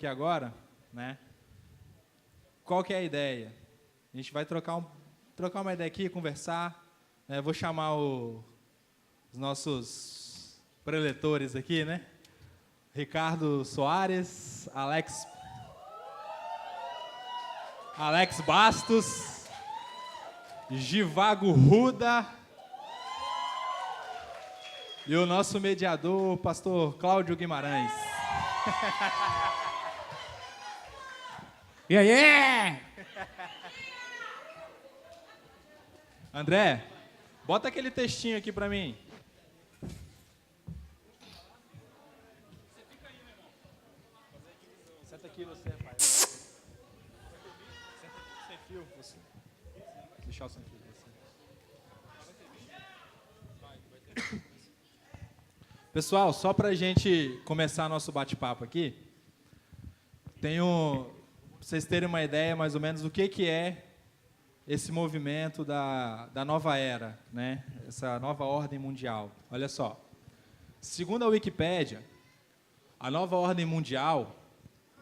aqui agora, né? Qual que é a ideia? A gente vai trocar uma ideia aqui, conversar. Né? Vou chamar os nossos preletores aqui, né? Ricardo Soares, Alex Bastos, Givago Ruda e o nosso mediador, pastor Cláudio Guimarães. E aí? André, bota aquele textinho aqui pra mim. Você fica aí, meu irmão. Senta aqui você, pai. Senta aqui sem fio, você. Deixa o sem fio. Você. Pessoal, só pra gente começar nosso bate-papo aqui, pra vocês terem uma ideia mais ou menos do que é esse movimento da nova era, né? Essa nova ordem mundial. Olha só, segundo a Wikipédia, a nova ordem mundial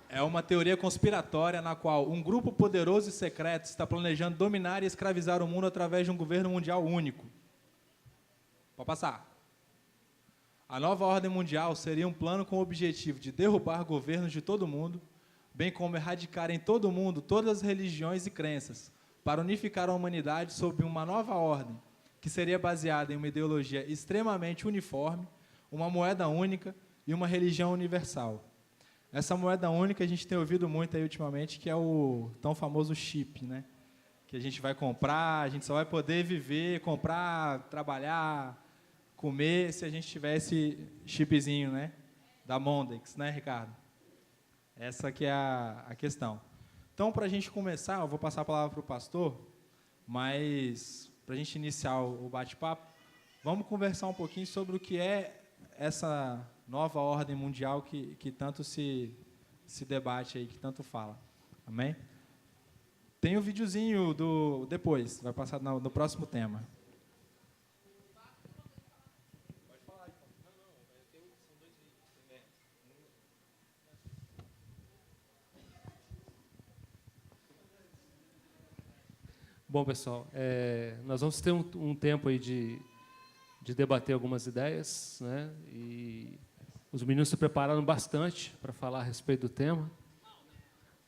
é uma teoria conspiratória na qual um grupo poderoso e secreto está planejando dominar e escravizar o mundo através de um governo mundial único. Pode passar. A nova ordem mundial seria um plano com o objetivo de derrubar governos de todo o mundo, bem como erradicar em todo o mundo todas as religiões e crenças, para unificar a humanidade sob uma nova ordem, que seria baseada em uma ideologia extremamente uniforme, uma moeda única e uma religião universal. Essa moeda única a gente tem ouvido muito aí ultimamente, que é o tão famoso chip, né? Que a gente vai comprar, a gente só vai poder viver, comprar, trabalhar, comer, se a gente tiver esse chipzinho, né? Da Mondex, né, Ricardo? Essa que é a questão. Então, para a gente começar, eu vou passar a palavra para o pastor, mas para a gente iniciar o bate-papo, vamos conversar um pouquinho sobre o que é essa nova ordem mundial que tanto se debate aí, que tanto fala. Amém? Tem um videozinho depois, vai passar no próximo tema. Bom, pessoal, nós vamos ter um tempo aí de debater algumas ideias, né? E os meninos se prepararam bastante para falar a respeito do tema,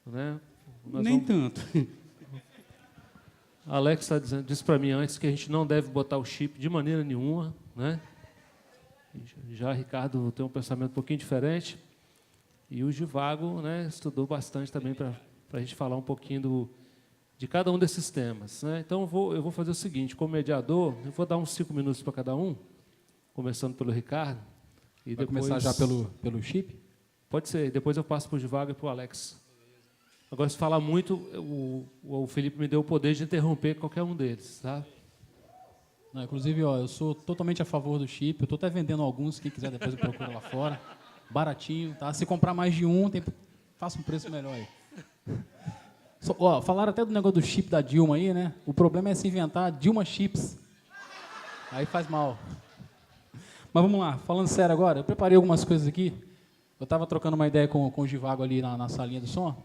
né? Nem tanto. Alex disse para mim antes que a gente não deve botar o chip de maneira nenhuma, né? Já Ricardo tem um pensamento um pouquinho diferente e o Givago, né, estudou bastante também para a gente falar um pouquinho de cada um desses temas, né? Então, eu vou fazer o seguinte, como mediador, eu vou dar uns 5 minutos para cada um, começando pelo Ricardo. E vai depois, começar já pelo chip? Pode ser, depois eu passo para o Givago e para o Alex. Agora, se falar muito, o Felipe me deu o poder de interromper qualquer um deles, tá? Não, inclusive, ó, eu sou totalmente a favor do chip, eu estou até vendendo alguns, quem quiser depois eu procuro lá fora. Baratinho, tá? Se comprar mais de um, faça um preço melhor aí. Falaram até do negócio do chip da Dilma aí, né? O problema é se inventar Dilma Chips. Aí faz mal. Mas vamos lá, falando sério agora, eu preparei algumas coisas aqui. Eu estava trocando uma ideia com o Givago ali na salinha do som.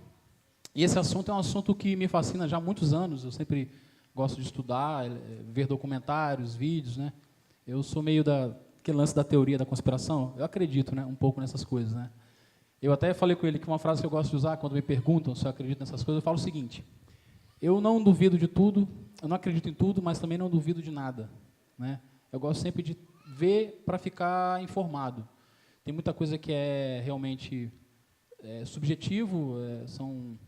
E esse assunto é um assunto que me fascina já há muitos anos. Eu sempre gosto de estudar, ver documentários, vídeos, né? Eu sou meio daquele lance da teoria da conspiração. Eu acredito, né, um pouco nessas coisas, né? Eu até falei com ele que uma frase que eu gosto de usar quando me perguntam se eu acredito nessas coisas, eu falo o seguinte: eu não duvido de tudo, eu não acredito em tudo, mas também não duvido de nada, né? Eu gosto sempre de ver para ficar informado. Tem muita coisa que é realmente subjetivo, são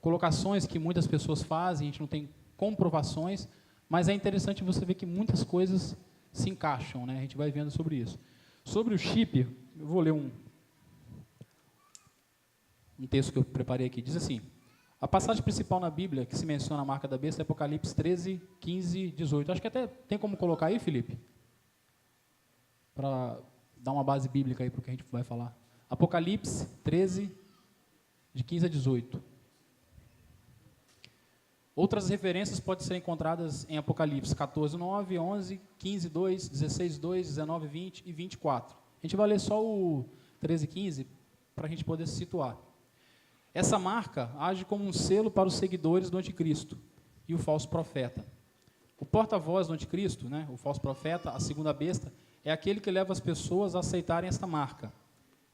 colocações que muitas pessoas fazem, a gente não tem comprovações, mas é interessante você ver que muitas coisas se encaixam, né? A gente vai vendo sobre isso. Sobre o chip, eu vou ler um texto que eu preparei aqui, diz assim: a passagem principal na Bíblia que se menciona a marca da besta é Apocalipse 13, 15, 18. Acho que até tem como colocar aí, Felipe? Para dar uma base bíblica aí para o que a gente vai falar. Apocalipse 13, de 15 a 18. Outras referências podem ser encontradas em Apocalipse 14, 9, 11, 15, 2, 16, 2, 19, 20 e 24. A gente vai ler só o 13 e 15 para a gente poder se situar. Essa marca age como um selo para os seguidores do anticristo e o falso profeta. O porta-voz do anticristo, né, o falso profeta, a segunda besta, é aquele que leva as pessoas a aceitarem esta marca.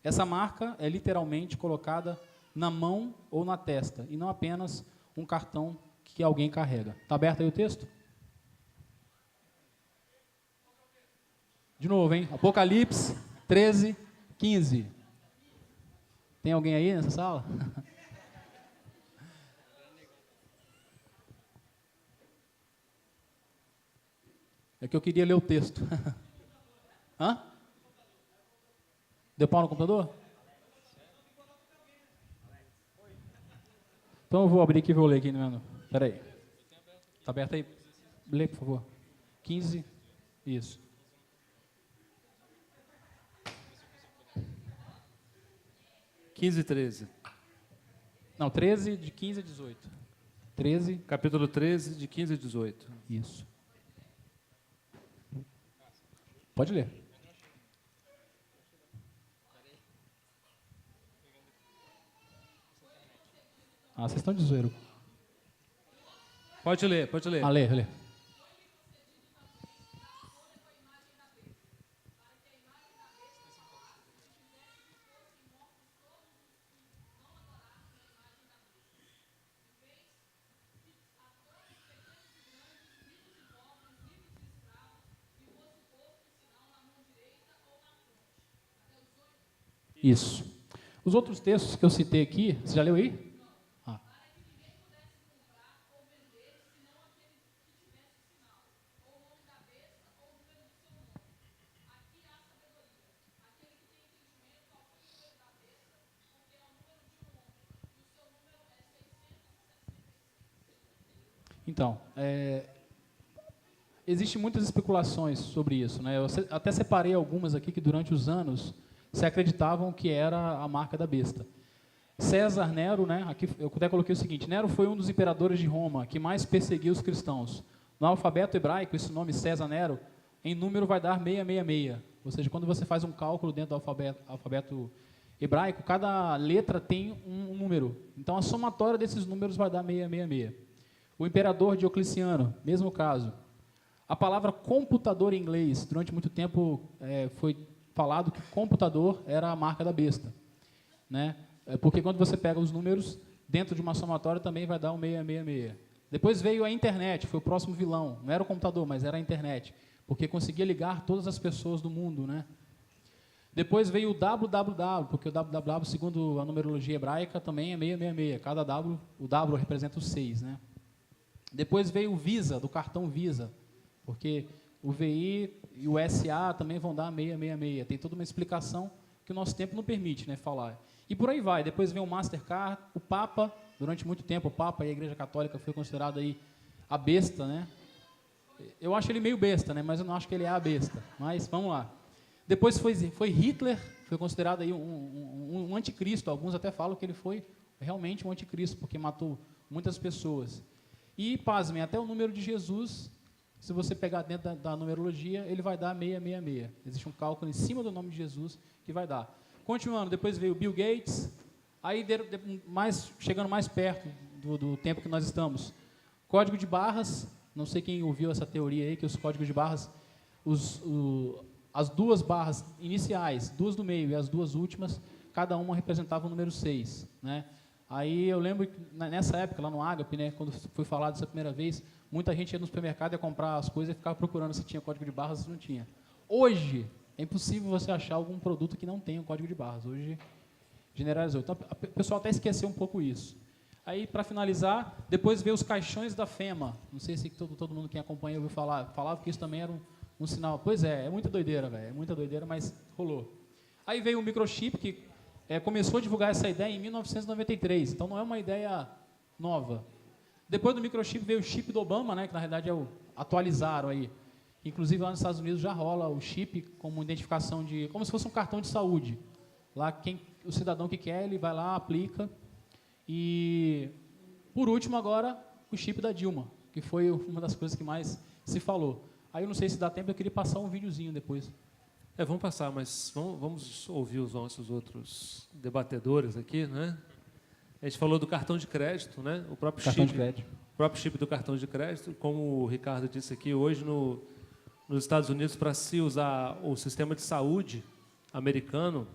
Essa marca é literalmente colocada na mão ou na testa, e não apenas um cartão que alguém carrega. Está aberto aí o texto? De novo, hein? Apocalipse 13, 15. Tem alguém aí nessa sala? É que eu queria ler o texto. Hã? Deu pau no computador? Então eu vou abrir aqui e vou ler aqui no menu. Espera aí. Está aberto aí? Lê, por favor. 15. Isso. e 13. Não, 13, de 15 a 18. 13. Capítulo 13, de 15 a 18. Isso. Pode ler. Ah, vocês estão de zoeiro. Pode ler, pode ler. Ah, lê. Isso. Os outros textos que eu citei aqui, você já leu aí? Ah. Então, existem muitas especulações sobre isso, né? Eu até separei algumas aqui que durante os anos se acreditavam que era a marca da besta. César Nero, né? Aqui eu até coloquei o seguinte: Nero foi um dos imperadores de Roma que mais perseguiu os cristãos. No alfabeto hebraico, esse nome César Nero, em número vai dar 666. Ou seja, quando você faz um cálculo dentro do alfabeto hebraico, cada letra tem um número. Então a somatória desses números vai dar 666. O imperador Diocleciano, mesmo caso. A palavra computador em inglês, durante muito tempo foi falado que computador era a marca da besta, né? Porque quando você pega os números, dentro de uma somatória também vai dar um 666. Depois veio a internet, foi o próximo vilão. Não era o computador, mas era a internet, porque conseguia ligar todas as pessoas do mundo, né? Depois veio o www, porque o www, segundo a numerologia hebraica, também é 666. Cada W, o W representa o 6, né? Depois veio o Visa, do cartão Visa, porque o VI e o SA também vão dar 666. Tem toda uma explicação que o nosso tempo não permite, né, falar. E por aí vai. Depois vem o Mastercard, o Papa, durante muito tempo, o Papa e a Igreja Católica foi considerado aí a besta, né? Eu acho ele meio besta, né, mas eu não acho que ele é a besta. Mas vamos lá. Depois foi Hitler, foi considerado aí um anticristo. Alguns até falam que ele foi realmente um anticristo, porque matou muitas pessoas. E, pasmem, até o número de Jesus, se você pegar dentro da numerologia, ele vai dar 666. Existe um cálculo em cima do nome de Jesus que vai dar. Continuando, depois veio Bill Gates, aí chegando mais perto do tempo que nós estamos. Código de barras, não sei quem ouviu essa teoria aí, que os códigos de barras, as duas barras iniciais, duas do meio e as duas últimas, cada uma representava o número 6, né? Aí eu lembro que nessa época, lá no Agape, né, quando foi falado essa primeira vez, muita gente ia no supermercado, ia comprar as coisas e ficava procurando se tinha código de barras ou se não tinha. Hoje, é impossível você achar algum produto que não tenha um código de barras. Hoje, generalizou. Então, o pessoal até esqueceu um pouco isso. Aí, para finalizar, depois veio os caixões da FEMA. Não sei se todo mundo que acompanha ouviu falar. Falava que isso também era um sinal. Pois é muita doideira, velho. É muita doideira, mas rolou. Aí veio o microchip, que começou a divulgar essa ideia em 1993. Então, não é uma ideia nova. Depois do microchip veio o chip do Obama, né, que na realidade atualizaram aí. Inclusive lá nos Estados Unidos já rola o chip como identificação como se fosse um cartão de saúde. Lá o cidadão que quer, ele vai lá, aplica. E por último agora o chip da Dilma, que foi uma das coisas que mais se falou. Aí eu não sei se dá tempo, eu queria passar um videozinho depois. Vamos passar, mas vamos ouvir os nossos outros debatedores aqui, né? A gente falou do cartão de crédito, né? O próprio Cartão de chip, crédito. o próprio chip do cartão de crédito, como o Ricardo disse aqui, hoje nos Estados Unidos, para se usar o sistema de saúde americano,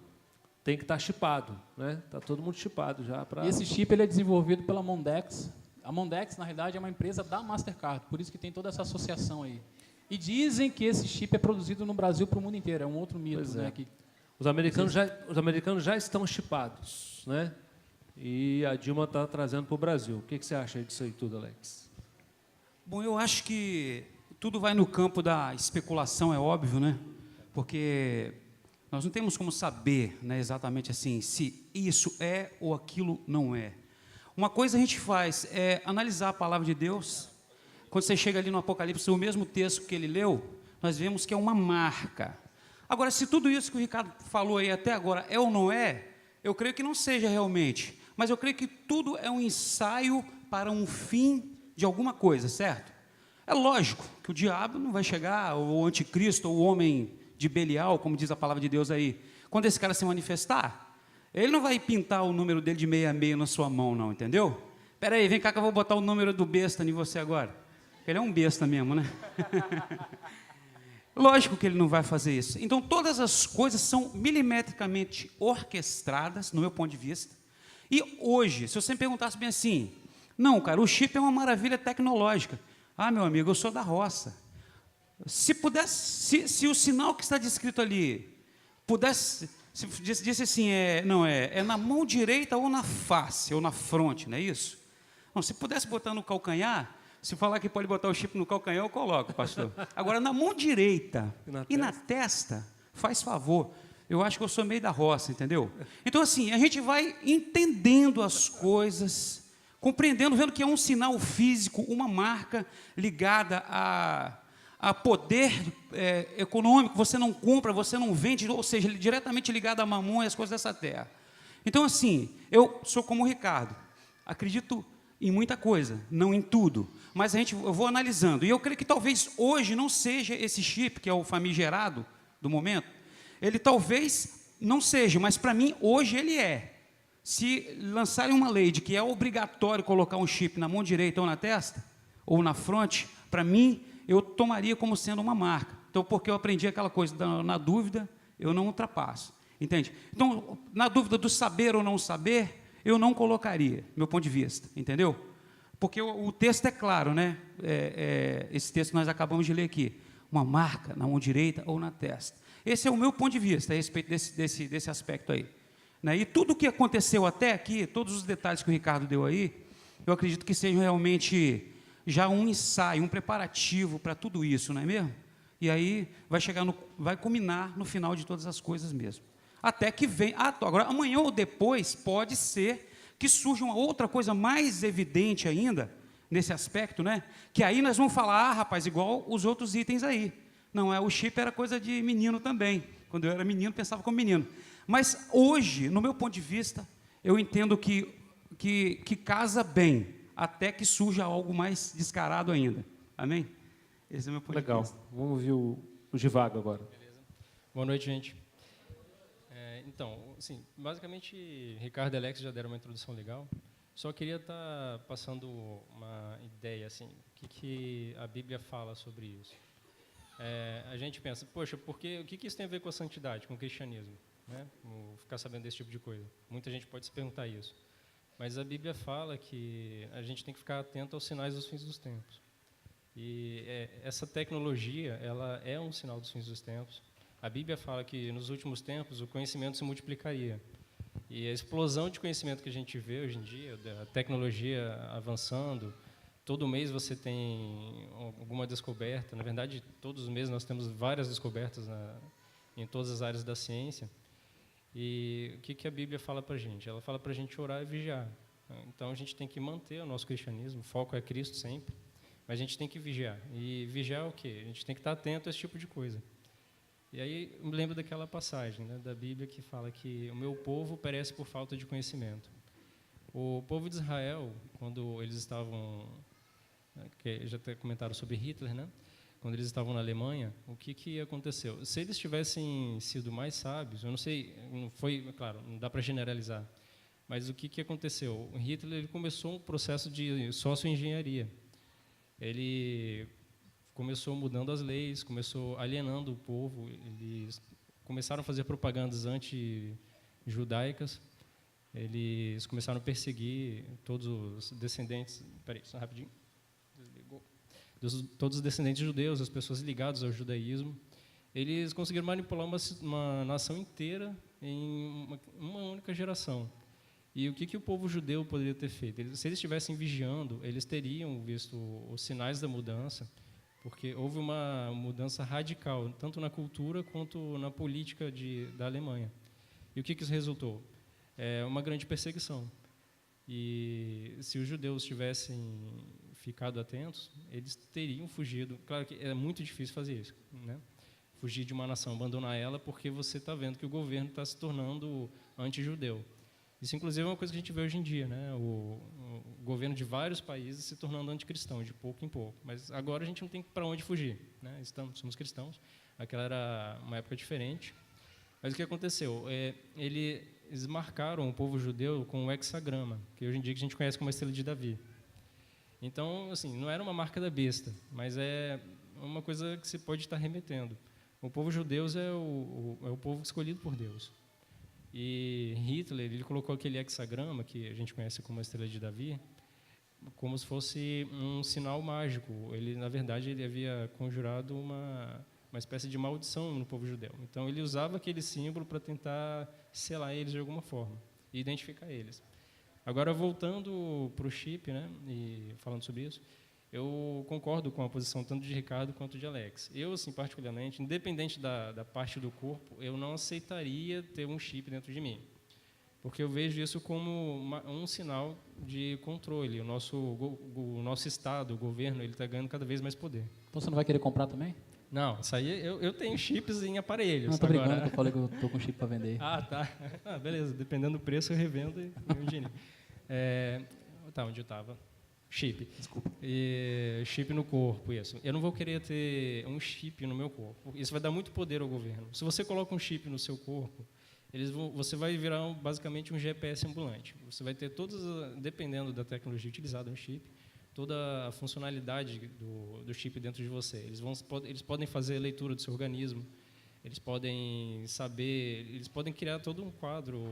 tem que estar chipado, né? Está todo mundo chipado já. E esse chip ele é desenvolvido pela Mondex. A Mondex, na realidade, é uma empresa da Mastercard, por isso que tem toda essa associação aí. E dizem que esse chip é produzido no Brasil para o mundo inteiro, é um outro mito, Pois é. né? Que Os americanos já estão chipados, né? E a Dilma está trazendo para o Brasil. O que você acha disso aí tudo, Alex? Bom, eu acho que tudo vai no campo da especulação, é óbvio, né? Porque nós não temos como saber, né, exatamente assim, se isso é ou aquilo não é. Uma coisa a gente faz é analisar a palavra de Deus. Quando você chega ali no Apocalipse, o mesmo texto que ele leu, nós vemos que é uma marca. Agora, se tudo isso que o Ricardo falou aí até agora é ou não é, eu creio que não seja realmente. Mas eu creio que tudo é um ensaio para um fim de alguma coisa, certo? É lógico que o diabo não vai chegar, ou o anticristo, ou o homem de Belial, como diz a palavra de Deus aí. Quando esse cara se manifestar, ele não vai pintar o número dele de 66 na sua mão, não, entendeu? Espera aí, vem cá que eu vou botar o número do besta em você agora. Ele é um besta mesmo, né? Lógico que ele não vai fazer isso. Então, todas as coisas são milimetricamente orquestradas, no meu ponto de vista. E hoje, se você me perguntasse bem assim, não, cara, o chip é uma maravilha tecnológica. Ah, meu amigo, eu sou da roça. Se pudesse, se o sinal que está descrito ali pudesse, se disse assim, é na mão direita ou na face, ou na fronte, não é isso? Não, se pudesse botar no calcanhar, se falar que pode botar o chip no calcanhar, eu coloco, pastor. Agora, na mão direita e na testa, faz favor. Eu acho que eu sou meio da roça, entendeu? Então, assim, a gente vai entendendo as coisas, compreendendo, vendo que é um sinal físico, uma marca ligada a poder econômico. Você não compra, você não vende, ou seja, diretamente ligado a mamão e as coisas dessa terra. Então, assim, eu sou como o Ricardo, acredito em muita coisa, não em tudo, mas eu vou analisando. E eu creio que talvez hoje não seja esse chip, que é o famigerado do momento, ele talvez não seja, mas para mim hoje ele é. Se lançarem uma lei de que é obrigatório colocar um chip na mão direita ou na testa, ou na fronte, para mim, eu tomaria como sendo uma marca. Então, porque eu aprendi aquela coisa, na dúvida, eu não ultrapasso. Entende? Então, na dúvida do saber ou não saber, eu não colocaria, meu ponto de vista, entendeu? Porque o texto é claro, né? Esse texto que nós acabamos de ler aqui. Uma marca na mão direita ou na testa. Esse é o meu ponto de vista a respeito desse aspecto aí. Né? E tudo o que aconteceu até aqui, todos os detalhes que o Ricardo deu aí, eu acredito que sejam realmente já um ensaio, um preparativo para tudo isso, não é mesmo? E aí vai culminar no final de todas as coisas mesmo. Até que vem, agora amanhã ou depois pode ser que surja uma outra coisa mais evidente ainda, nesse aspecto, né? Que aí nós vamos falar, rapaz, igual os outros itens aí. Não, o chip era coisa de menino também. Quando eu era menino, pensava como menino. Mas hoje, no meu ponto de vista, eu entendo que casa bem, até que surja algo mais descarado ainda. Amém? Esse é o meu ponto de vista. Legal. Vamos ouvir o Givago agora. Beleza. Boa noite, gente. Então, assim, basicamente, Ricardo e Alex já deram uma introdução legal. Só queria estar passando uma ideia, assim, o que a Bíblia fala sobre isso. A gente pensa, poxa, o que isso tem a ver com a santidade, com o cristianismo? Né? Ficar sabendo desse tipo de coisa. Muita gente pode se perguntar isso. Mas a Bíblia fala que a gente tem que ficar atento aos sinais dos fins dos tempos. E essa tecnologia, ela é um sinal dos fins dos tempos. A Bíblia fala que nos últimos tempos o conhecimento se multiplicaria. E a explosão de conhecimento que a gente vê hoje em dia, a tecnologia avançando, todo mês você tem alguma descoberta. Na verdade, todos os meses nós temos várias descobertas em todas as áreas da ciência. E o que a Bíblia fala para a gente? Ela fala para a gente orar e vigiar. Então, a gente tem que manter o nosso cristianismo, o foco é Cristo sempre, mas a gente tem que vigiar. E vigiar é o quê? A gente tem que estar atento a esse tipo de coisa. E aí, eu me lembro daquela passagem, né, da Bíblia que fala que o meu povo perece por falta de conhecimento. O povo de Israel, quando eles estavam, que já até comentaram sobre Hitler, né? Quando eles estavam na Alemanha, o que aconteceu? Se eles tivessem sido mais sábios, eu não sei, não foi, claro, não dá para generalizar, Mas o que aconteceu? O Hitler ele começou um processo de sócio-engenharia. Ele começou mudando as leis, começou alienando o povo, eles começaram a fazer propagandas anti-judaicas, eles começaram a perseguir todos os descendentes... Espera aí, só rapidinho. Desligou. Todos os descendentes judeus, as pessoas ligadas ao judaísmo. Eles conseguiram manipular uma nação inteira em uma única geração. E o que o povo judeu poderia ter feito? Se eles estivessem vigiando, eles teriam visto os sinais da mudança, porque houve uma mudança radical, tanto na cultura quanto na política da Alemanha. E o que isso resultou? Uma grande perseguição. E se os judeus tivessem ficado atentos, eles teriam fugido. Claro que é muito difícil fazer isso, né? Fugir de uma nação, abandonar ela, porque você está vendo que o governo está se tornando anti-judeu. Isso, inclusive, é uma coisa que a gente vê hoje em dia, né? O governo de vários países se tornando anticristão, de pouco em pouco. Mas agora a gente não tem para onde fugir, né? Somos cristãos. Aquela era uma época diferente. Mas o que aconteceu? Eles marcaram o povo judeu com o hexagrama, que hoje em dia a gente conhece como a estrela de Davi. Então, assim, não era uma marca da besta, mas é uma coisa que se pode estar remetendo. O povo judeu é o povo escolhido por Deus. E Hitler, ele colocou aquele hexagrama, que a gente conhece como a estrela de Davi, como se fosse um sinal mágico. Na verdade, ele havia conjurado uma espécie de maldição no povo judeu. Então, ele usava aquele símbolo para tentar selar eles de alguma forma e identificar eles. Agora, voltando para o chip, né, e falando sobre isso, eu concordo com a posição tanto de Ricardo quanto de Alex. Eu, assim, particularmente, independente da parte do corpo, eu não aceitaria ter um chip dentro de mim, porque eu vejo isso como um sinal de controle. O nosso Estado, o governo, ele está ganhando cada vez mais poder. Então você não vai querer comprar também? Não, isso aí eu tenho chips em aparelhos. Não, tô brincando, que eu falei que eu tô com chip para vender. Ah, tá. Ah, beleza, dependendo do preço eu revendo e ganho dinheiro. Tá, onde eu estava? Chip. Desculpa. Chip no corpo, isso. Eu não vou querer ter um chip no meu corpo. Isso vai dar muito poder ao governo. Se você coloca um chip no seu corpo, você vai virar basicamente um GPS ambulante. Você vai ter dependendo da tecnologia utilizada no chip, toda a funcionalidade do chip dentro de você. Eles podem fazer a leitura do seu organismo, eles podem criar todo um quadro,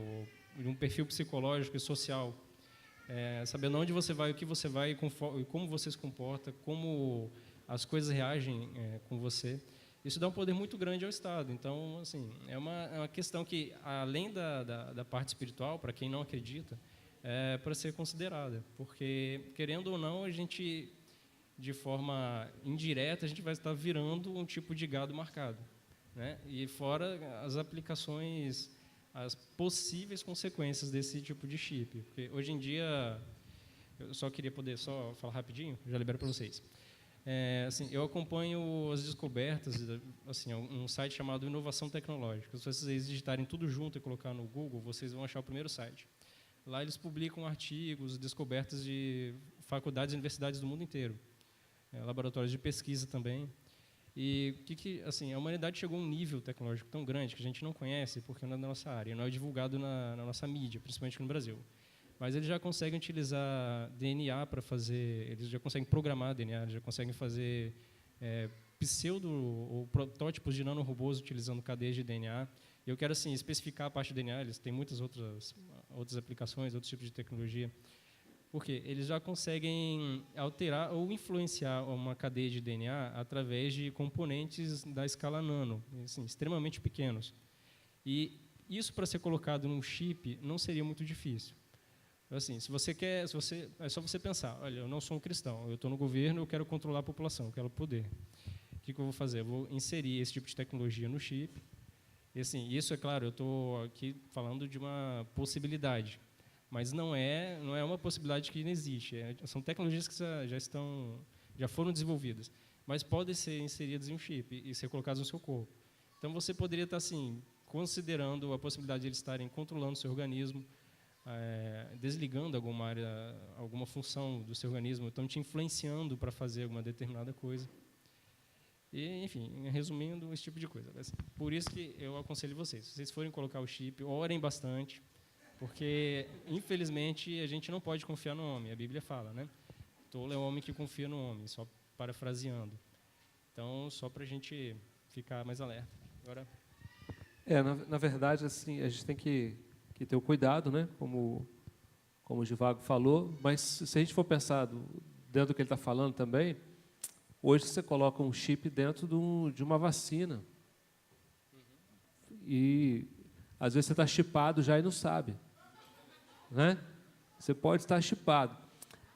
um perfil psicológico e social, sabendo onde você vai, o que você vai, e como você se comporta, como as coisas reagem com você. Isso dá um poder muito grande ao Estado. Então, assim, é uma questão que, além da parte espiritual, para quem não acredita, para ser considerada, porque, querendo ou não, a gente, de forma indireta, a gente vai estar virando um tipo de gado marcado, né? E fora as aplicações, as possíveis consequências desse tipo de chip, porque hoje em dia, eu só queria poder falar rapidinho, já libero para vocês. Assim, eu acompanho as descobertas, assim, um site chamado Inovação Tecnológica. Se vocês digitarem tudo junto e colocar no Google, vocês vão achar o primeiro site. Lá eles publicam artigos, descobertas de faculdades e universidades do mundo inteiro, laboratórios de pesquisa também. E assim, a humanidade chegou a um nível tecnológico tão grande que a gente não conhece, porque não é da nossa área, não é divulgado na nossa mídia, principalmente aqui no Brasil. Mas eles já conseguem utilizar DNA para fazer, eles já conseguem programar DNA, eles já conseguem fazer ou protótipos de nanorobôs utilizando cadeias de DNA. Eu quero, assim, especificar a parte de DNA, eles têm muitas outras aplicações, outros tipos de tecnologia, porque eles já conseguem alterar ou influenciar uma cadeia de DNA através de componentes da escala nano, assim, extremamente pequenos. E isso, para ser colocado num chip, não seria muito difícil. Assim, é só você pensar, olha, eu não sou um cristão, eu estou no governo, eu quero controlar a população, eu quero poder. O que eu vou fazer? Eu vou inserir esse tipo de tecnologia no chip. E, assim, isso, é claro, eu estou aqui falando de uma possibilidade, mas não é uma possibilidade que não existe. São tecnologias que já foram desenvolvidas, mas podem ser inseridas em um chip e ser colocadas no seu corpo. Então, você poderia estar, assim, considerando a possibilidade de eles estarem controlando o seu organismo, desligando alguma área, alguma função do seu organismo, estão te influenciando para fazer alguma determinada coisa. E, enfim, resumindo, esse tipo de coisa. Por isso que eu aconselho vocês, se vocês forem colocar o chip, orem bastante, Porque, infelizmente, a gente não pode confiar no homem. A Bíblia fala, né? Tolo é o homem que confia no homem, só parafraseando. Então, só para a gente ficar mais alerta. Agora... Na verdade, assim, a gente tem que ter o cuidado, né? Como o Givago falou, mas se a gente for pensar dentro do que ele está falando também, hoje você coloca um chip dentro de uma vacina. E, às vezes, você está chipado já e não sabe. Né? Você pode estar chipado.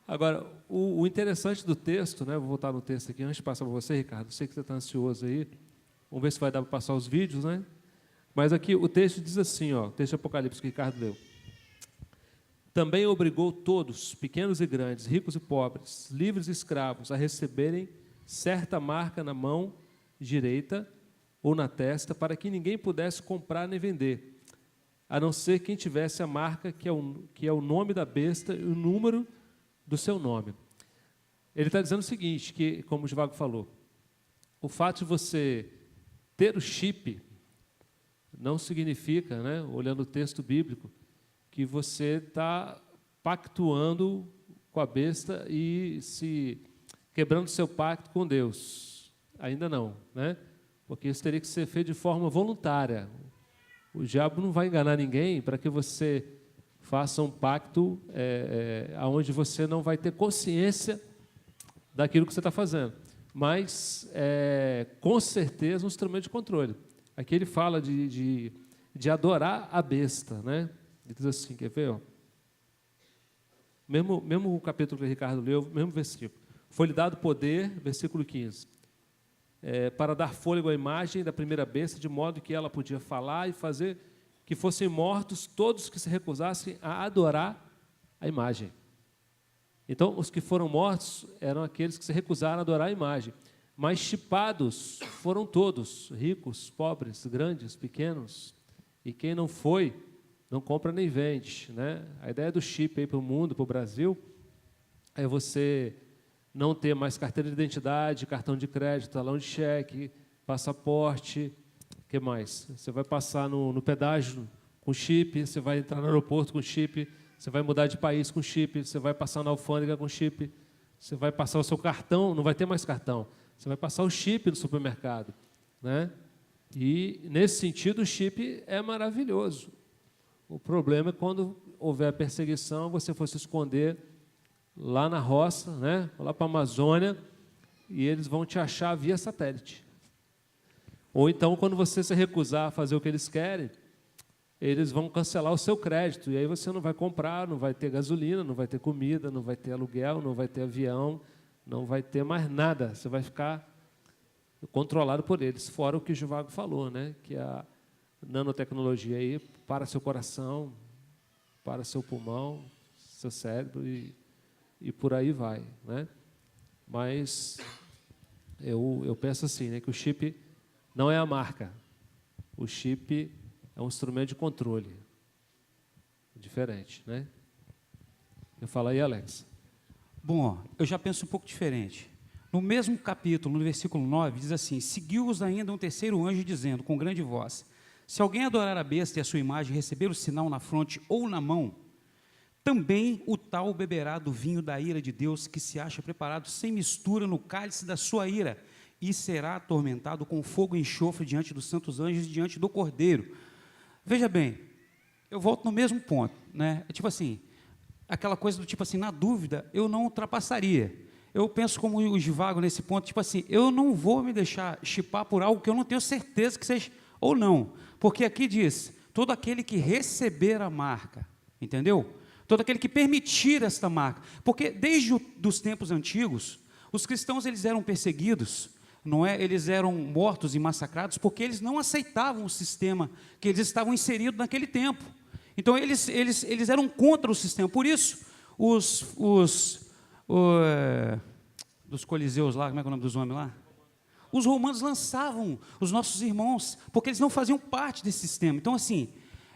Agora, o interessante do texto, né? Vou voltar no texto aqui, antes de passar para você, Ricardo, sei que você está ansioso aí, vamos ver se vai dar para passar os vídeos, né? Mas aqui o texto diz assim, ó, o texto de Apocalipse que o Ricardo leu. Também obrigou todos, pequenos e grandes, ricos e pobres, livres e escravos, a receberem certa marca na mão direita ou na testa, para que ninguém pudesse comprar nem vender, a não ser quem tivesse a marca que é o nome da besta e o número do seu nome. Ele está dizendo o seguinte, que, como o Givago falou, o fato de você ter o chip não significa, né, olhando o texto bíblico, que você está pactuando com a besta e se quebrando seu pacto com Deus. Ainda não, né? Porque isso teria que ser feito de forma voluntária. O diabo não vai enganar ninguém para que você faça um pacto onde você não vai ter consciência daquilo que você está fazendo. Mas, com certeza, um instrumento de controle. Aqui ele fala de adorar a besta, né? Ele diz assim, quer ver? Ó? Mesmo o capítulo que o Ricardo leu, mesmo versículo. Foi-lhe dado poder, versículo 15, para dar fôlego à imagem da primeira besta, de modo que ela podia falar e fazer que fossem mortos todos que se recusassem a adorar a imagem. Então, os que foram mortos eram aqueles que se recusaram a adorar a imagem. Mas chipados foram todos, ricos, pobres, grandes, pequenos. E quem não foi, não compra nem vende. Né? A ideia do chip para o mundo, para o Brasil, é você não ter mais carteira de identidade, cartão de crédito, talão de cheque, passaporte, o que mais? Você vai passar no pedágio com chip, você vai entrar no aeroporto com chip, você vai mudar de país com chip, você vai passar na alfândega com chip, você vai passar o seu cartão, não vai ter mais cartão, você vai passar o chip no supermercado. Né? E, nesse sentido, o chip é maravilhoso. O problema é quando houver perseguição, você for se esconder lá na roça, né? Lá para a Amazônia, e eles vão te achar via satélite. Ou então, quando você se recusar a fazer o que eles querem, eles vão cancelar o seu crédito, e aí você não vai comprar, não vai ter gasolina, não vai ter comida, não vai ter aluguel, não vai ter avião, não vai ter mais nada. Você vai ficar controlado por eles, fora o que o Givago falou, né? Que a nanotecnologia aí para seu coração, para seu pulmão, seu cérebro e por aí vai, né? Mas eu penso assim, né, que o chip não é a marca. O chip é um instrumento de controle. Diferente, né? Eu falo aí, Alex. Bom, eu já penso um pouco diferente. No mesmo capítulo, no versículo 9, diz assim: seguiu-os ainda um terceiro anjo, dizendo, com grande voz, se alguém adorar a besta e a sua imagem, receber o sinal na fronte ou na mão, também o tal beberá do vinho da ira de Deus, que se acha preparado sem mistura no cálice da sua ira, e será atormentado com fogo e enxofre diante dos santos anjos e diante do Cordeiro. Veja bem, eu volto no mesmo ponto, né? É tipo assim, aquela coisa do tipo assim, na dúvida, eu não ultrapassaria. Eu penso como o Givago nesse ponto, tipo assim, eu não vou me deixar chipar por algo que eu não tenho certeza que seja ou não. Porque aqui diz, todo aquele que receber a marca, entendeu? Todo aquele que permitir esta marca. Porque desde os tempos antigos, os cristãos eles eram perseguidos, não é? Eles eram mortos e massacrados porque eles não aceitavam o sistema que eles estavam inseridos naquele tempo. Então, eles eram contra o sistema. Por isso, dos coliseus lá, como é que é o nome dos homens lá? Os romanos lançavam os nossos irmãos, porque eles não faziam parte desse sistema. Então, assim,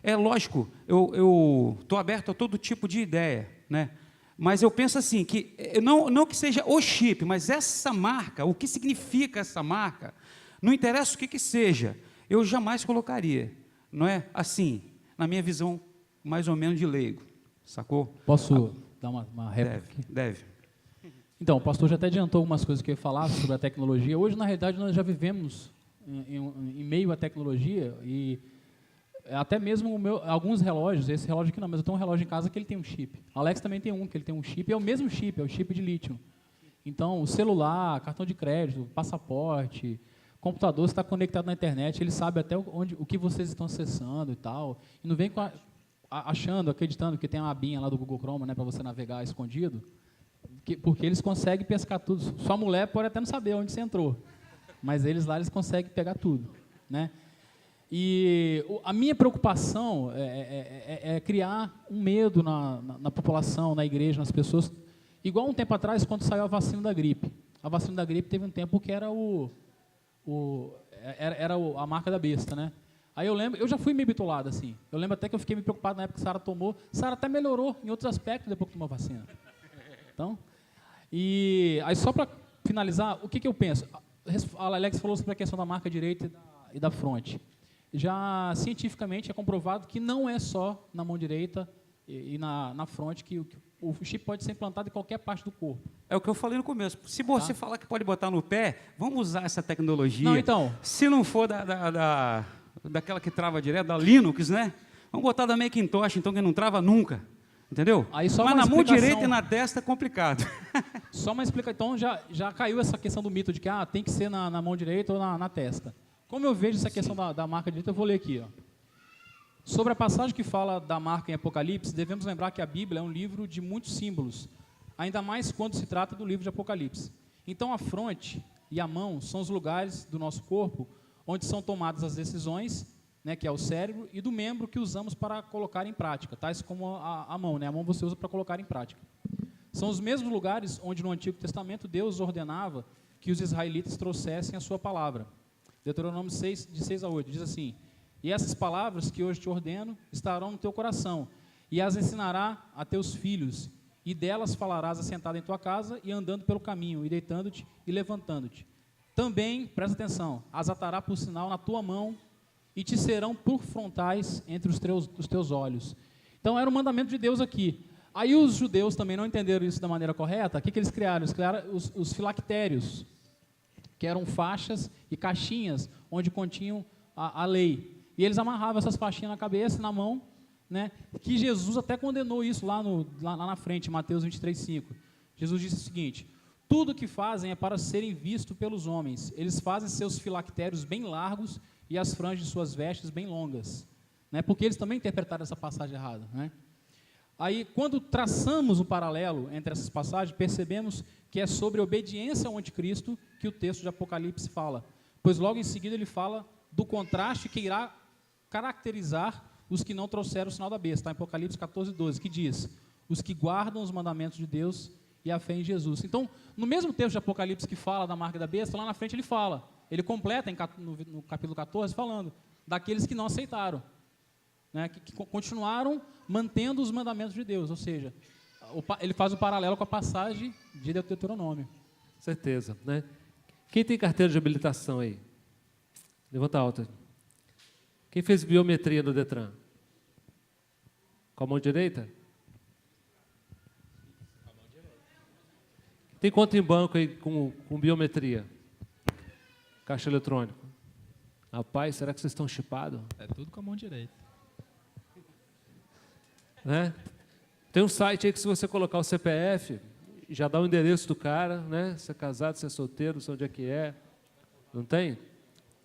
é lógico, eu estou aberto a todo tipo de ideia, né? Mas eu penso assim, que não que seja o chip, mas essa marca, o que significa essa marca, não interessa o que seja, eu jamais colocaria, não é? Assim, na minha visão mais ou menos de leigo, sacou? Posso dar uma réplica aqui? Deve. Então, o pastor já até adiantou algumas coisas que eu ia falar sobre a tecnologia. Hoje, na realidade, nós já vivemos em meio à tecnologia e até mesmo alguns relógios, esse relógio aqui não, mas eu tenho um relógio em casa que ele tem um chip. Alex também tem um, que ele tem um chip, é o mesmo chip, é o chip de lítio. Então, o celular, cartão de crédito, passaporte, computador, você está conectado na internet, ele sabe até o que vocês estão acessando e tal. E não vem acreditando que tem uma abinha lá do Google Chrome, né, para você navegar escondido, porque eles conseguem pescar tudo. Sua mulher pode até não saber onde você entrou, mas eles lá conseguem pegar tudo, né? E a minha preocupação é criar um medo na população, na igreja, nas pessoas. Igual um tempo atrás, quando saiu a vacina da gripe. A vacina da gripe teve um tempo que era a marca da besta, né? Aí eu lembro, eu já fui meio bitolado, assim. Eu lembro até que eu fiquei meio preocupado na época que Sara tomou. Sara até melhorou em outros aspectos depois que tomou a vacina. Então, e aí só para finalizar, o que eu penso? A Alex falou sobre a questão da marca direita e da fronte. Já cientificamente é comprovado que não é só na mão direita e na fronte que o chip pode ser implantado em qualquer parte do corpo. É o que eu falei no começo. Se você falar que pode botar no pé, vamos usar essa tecnologia. Não, então. Se não for daquela que trava direto, da Linux, né? Vamos botar da Macintosh, então, que não trava nunca. Entendeu? Aí só mas uma na mão explicação. direita e na testa é complicado. Só uma explicação. Então já caiu essa questão do mito de que tem que ser na mão direita ou na testa. Como eu vejo essa questão da marca direita, eu vou ler aqui. Ó. Sobre a passagem que fala da marca em Apocalipse, devemos lembrar que a Bíblia é um livro de muitos símbolos, ainda mais quando se trata do livro de Apocalipse. Então, a fronte e a mão são os lugares do nosso corpo onde são tomadas as decisões, né, que é o cérebro, e do membro que usamos para colocar em prática, tais como a mão. Né, a mão você usa para colocar em prática. São os mesmos lugares onde no Antigo Testamento Deus ordenava que os israelitas trouxessem a sua palavra. Deuteronômio 6, de 6 a 8, diz assim: e essas palavras que hoje te ordeno estarão no teu coração, e as ensinará a teus filhos, e delas falarás assentado em tua casa, e andando pelo caminho, e deitando-te e levantando-te. Também, presta atenção, as atará por sinal na tua mão, e te serão por frontais entre os teus olhos. Então, era o mandamento de Deus aqui. Aí os judeus também não entenderam isso da maneira correta. O que eles criaram? Eles criaram os filactérios, que eram faixas e caixinhas onde continham a lei. E eles amarravam essas faixinhas na cabeça e na mão, né? Que Jesus até condenou isso lá na frente, Mateus 23:5. Jesus disse o seguinte: tudo que fazem é para serem vistos pelos homens. Eles fazem seus filactérios bem largos e as franjas de suas vestes bem longas. Né? Porque eles também interpretaram essa passagem errada. Né? Aí, quando traçamos um paralelo entre essas passagens, percebemos que é sobre a obediência ao anticristo que o texto de Apocalipse fala. Pois logo em seguida ele fala do contraste que irá caracterizar os que não trouxeram o sinal da besta. Está em Apocalipse 14:12, que diz: os que guardam os mandamentos de Deus e a fé em Jesus. Então, no mesmo texto de Apocalipse que fala da marca da besta, lá na frente ele completa no capítulo 14, falando daqueles que não aceitaram, né, que continuaram mantendo os mandamentos de Deus, ou seja, ele faz um paralelo com a passagem de Deuteronômio. Certeza, né? Quem tem carteira de habilitação aí? Levanta alto. Quem fez biometria no Detran? Com a mão direita? Tem conta em banco aí com biometria? Caixa eletrônico? Rapaz, será que vocês estão chipados? É tudo com a mão direita. Né? Tem um site aí que se você colocar o CPF, já dá o endereço do cara, né? Se é casado, se é solteiro, não sei onde é que é. Não tem?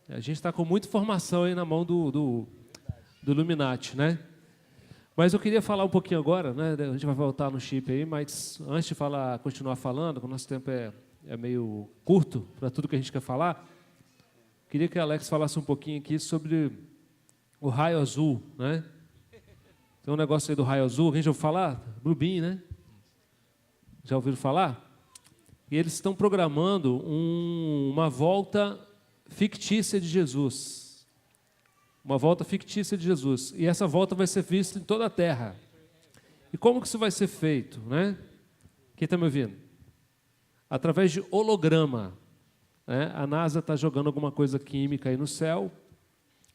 A gente está com muita informação aí na mão do Illuminati, né? Mas eu queria falar um pouquinho agora, né? A gente vai voltar no chip aí, mas antes de continuar falando, porque o nosso tempo é meio curto para tudo que a gente quer falar, queria que a Alex falasse um pouquinho aqui sobre o raio azul, né? Tem um negócio aí do raio azul, alguém já ouviu falar? Bluebeam, né? Já ouviram falar? E eles estão programando uma volta fictícia de Jesus. Uma volta fictícia de Jesus. E essa volta vai ser vista em toda a Terra. E como que isso vai ser feito, né? Quem está me ouvindo? Através de holograma. Né? A NASA está jogando alguma coisa química aí no céu,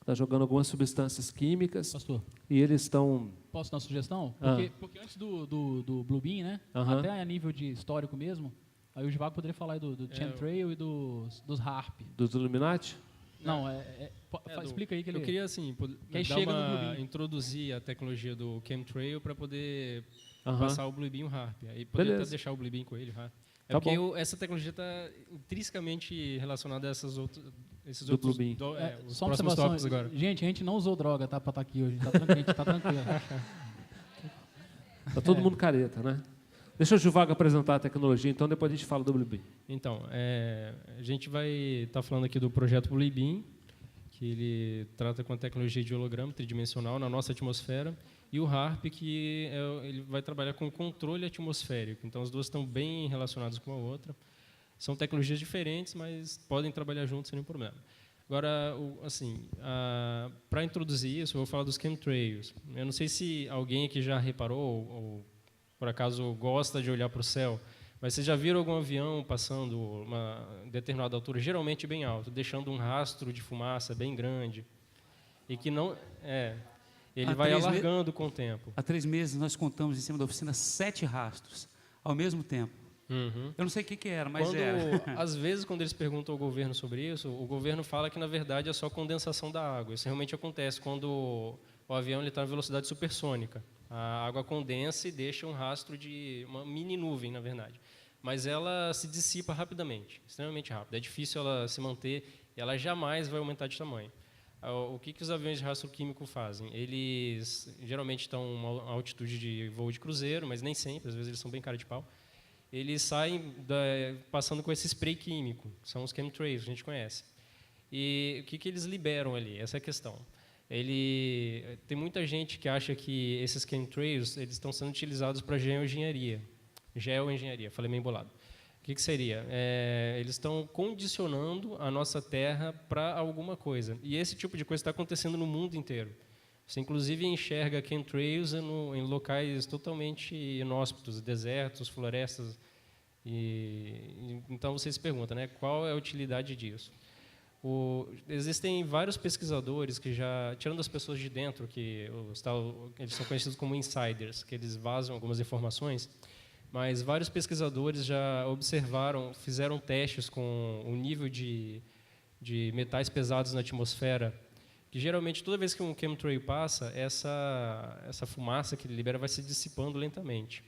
está jogando algumas substâncias químicas Pastor, e eles estão... posso dar uma sugestão? Ah. Porque antes do Bluebeam, né? Aham. Até a nível de histórico mesmo, aí o Givago poderia falar aí do Chemtrail e dos HARP. dos Illuminati? Não, do- explica aí que ele... Eu queria, assim, Que aí dar chega no uma, Bluebeam. introduzir a tecnologia do chemtrail para poder Aham. passar o Bluebeam e o HARP. Aí poder Beleza. até deixar o Bluebeam com ele, o HARP. Tá Porque bom. essa tecnologia está intrinsecamente relacionada a esses Do outros Bluebeam. os só uma próximos observação. tópicos agora. Gente, a gente não usou droga, tá? Pra estar aqui hoje. A gente tá tranquilo. Está todo mundo careta, né? Deixa o Givago apresentar a tecnologia, então depois a gente fala do Bluebeam. Então, a gente vai estar falando aqui do projeto Bluebeam, que ele trata com a tecnologia de holograma tridimensional na nossa atmosfera, e o HARP, que ele vai trabalhar com controle atmosférico. Então, as duas estão bem relacionadas com a outra. São tecnologias diferentes, mas podem trabalhar juntos sem nenhum problema. Agora, para introduzir isso, eu vou falar dos chemtrails. Eu não sei se alguém aqui já reparou, ou por acaso gosta de olhar para o céu, mas vocês já viram algum avião passando uma determinada altura, geralmente bem alto, deixando um rastro de fumaça bem grande, e que não... ele Há vai 3 alargando com o tempo. Há 3 meses nós contamos em cima da oficina 7 rastros ao mesmo tempo. Uhum. Eu não sei o que era, mas Às vezes, quando eles perguntam ao governo sobre isso, o governo fala que, na verdade, é só condensação da água. Isso realmente acontece quando o avião está em velocidade supersônica. A água condensa e deixa um rastro de uma mini nuvem, na verdade. Mas ela se dissipa rapidamente, extremamente rápido. É difícil ela se manter, e ela jamais vai aumentar de tamanho. O que os aviões de rastro químico fazem? Eles geralmente estão em uma altitude de voo de cruzeiro, mas nem sempre, às vezes eles são bem cara de pau. Eles saem passando com esse spray químico, que são os chemtrails, que a gente conhece. E o que eles liberam ali? Essa é a questão. Tem muita gente que acha que esses chemtrails eles estão sendo utilizados para geoengenharia. Geoengenharia, falei meio embolado. O que seria? Eles estão condicionando a nossa Terra para alguma coisa. E esse tipo de coisa está acontecendo no mundo inteiro. Você, inclusive, enxerga chemtrails em locais totalmente inóspitos, desertos, florestas. Então, você se pergunta, né, qual é a utilidade disso? Existem vários pesquisadores que já, tirando as pessoas de dentro, eles são conhecidos como insiders, que eles vazam algumas informações, mas vários pesquisadores já observaram, fizeram testes com o nível de metais pesados na atmosfera, que geralmente toda vez que um chemtrail passa, essa fumaça que ele libera vai se dissipando lentamente.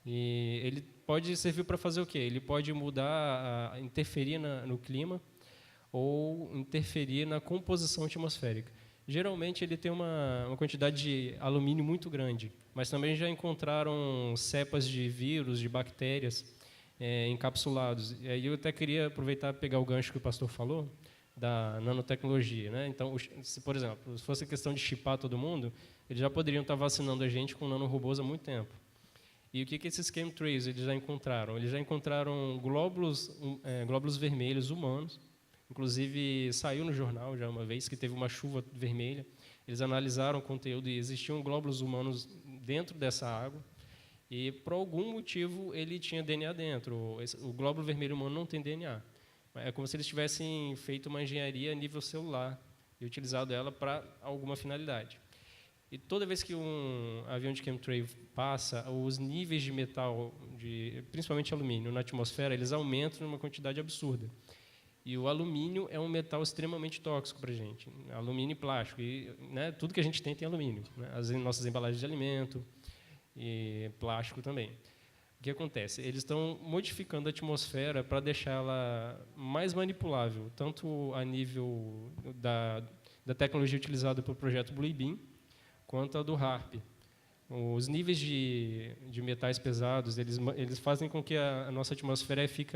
E ele pode servir para fazer o quê? Ele pode mudar, interferir no clima ou interferir na composição atmosférica. Geralmente ele tem uma quantidade de alumínio muito grande, mas também já encontraram cepas de vírus, de bactérias encapsulados. E aí eu até queria aproveitar e pegar o gancho que o pastor falou, da nanotecnologia, né? Então, se, por exemplo, se fosse questão de chipar todo mundo, eles já poderiam estar vacinando a gente com nanorobôs há muito tempo. E o que esses chemtrails eles já encontraram? Eles já encontraram glóbulos vermelhos humanos. Inclusive, saiu no jornal já uma vez que teve uma chuva vermelha. Eles analisaram o conteúdo e existiam glóbulos humanos dentro dessa água. E, por algum motivo, ele tinha DNA dentro. O glóbulo vermelho humano não tem DNA. É como se eles tivessem feito uma engenharia a nível celular e utilizado ela para alguma finalidade. E toda vez que um avião de chemtrail passa, os níveis de metal, principalmente alumínio, na atmosfera, eles aumentam numa quantidade absurda. E o alumínio é um metal extremamente tóxico para a gente. Alumínio e plástico. E, né, tudo que a gente tem alumínio. Né? As nossas embalagens de alimento e plástico também. O que acontece? Eles estão modificando a atmosfera para deixá-la mais manipulável, tanto a nível da tecnologia utilizada pelo projeto Bluebeam, quanto a do HARP. Os níveis de metais pesados, eles fazem com que a nossa atmosfera fique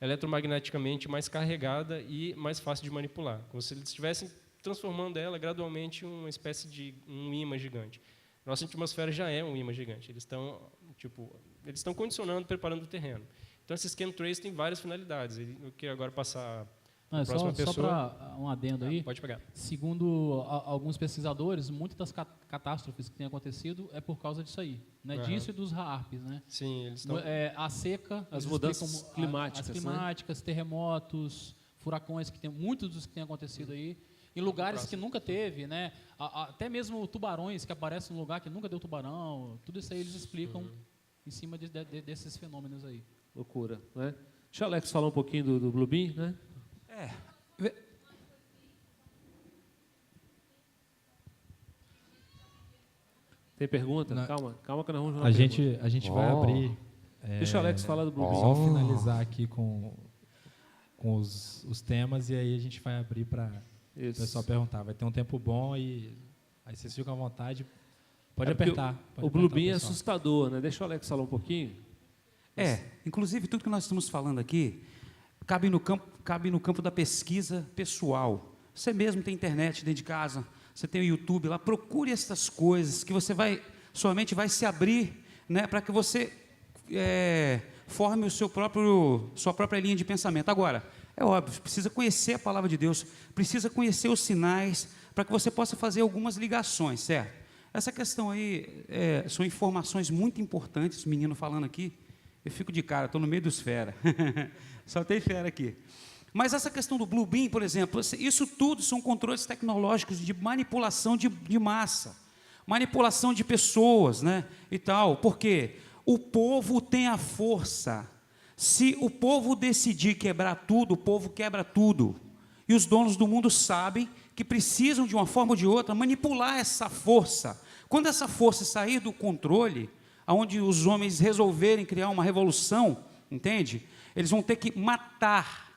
eletromagneticamente mais carregada e mais fácil de manipular, como se eles estivessem transformando ela gradualmente em uma espécie de um ímã gigante. Nossa atmosfera já é um ímã gigante. Eles estão condicionando, preparando o terreno. Então, esses chemtrails têm várias finalidades. Eu quero agora passar para a próxima pessoa. Só para um adendo aí. Pode pegar. Segundo alguns pesquisadores, muitas das catástrofes que têm acontecido é por causa disso aí, né? Uhum. Disso e dos HARPs, né? Sim, eles estão... A seca, As eles mudanças explicam climáticas, as climáticas, terremotos, furacões, muitos dos que têm acontecido aí. em lugares que nunca teve, né? Até mesmo tubarões que aparecem num lugar que nunca deu tubarão, tudo isso aí eles explicam em cima desses fenômenos aí. Loucura, né? Deixa o Alex falar um pouquinho do Blue Beam, né? Tem pergunta? Calma que nós vamos A gente vai abrir. Deixa o Alex falar do Blue Beam. Só finalizar aqui com os temas e aí a gente vai abrir para o pessoal perguntar. Vai ter um tempo bom e aí vocês ficam à vontade. Pode apertar. O Blue Beam é assustador, né? Deixa o Alex falar um pouquinho. Inclusive tudo que nós estamos falando aqui cabe no campo da pesquisa pessoal. Você mesmo tem internet dentro de casa, você tem o YouTube lá, procure essas coisas que sua mente vai se abrir, né, para que você forme sua própria linha de pensamento. Agora, é óbvio, precisa conhecer a palavra de Deus, precisa conhecer os sinais, para que você possa fazer algumas ligações, certo? Essa questão aí são informações muito importantes, o menino falando aqui, eu fico de cara, estou no meio dos fera, só tem fera aqui. Mas essa questão do Blue Beam, por exemplo, isso tudo são controles tecnológicos de manipulação de massa, manipulação de pessoas, né, e tal, porque o povo tem a força. Se o povo decidir quebrar tudo, o povo quebra tudo. E os donos do mundo sabem que precisam, de uma forma ou de outra, manipular essa força. Quando essa força sair do controle, onde os homens resolverem criar uma revolução, entende? Eles vão ter que matar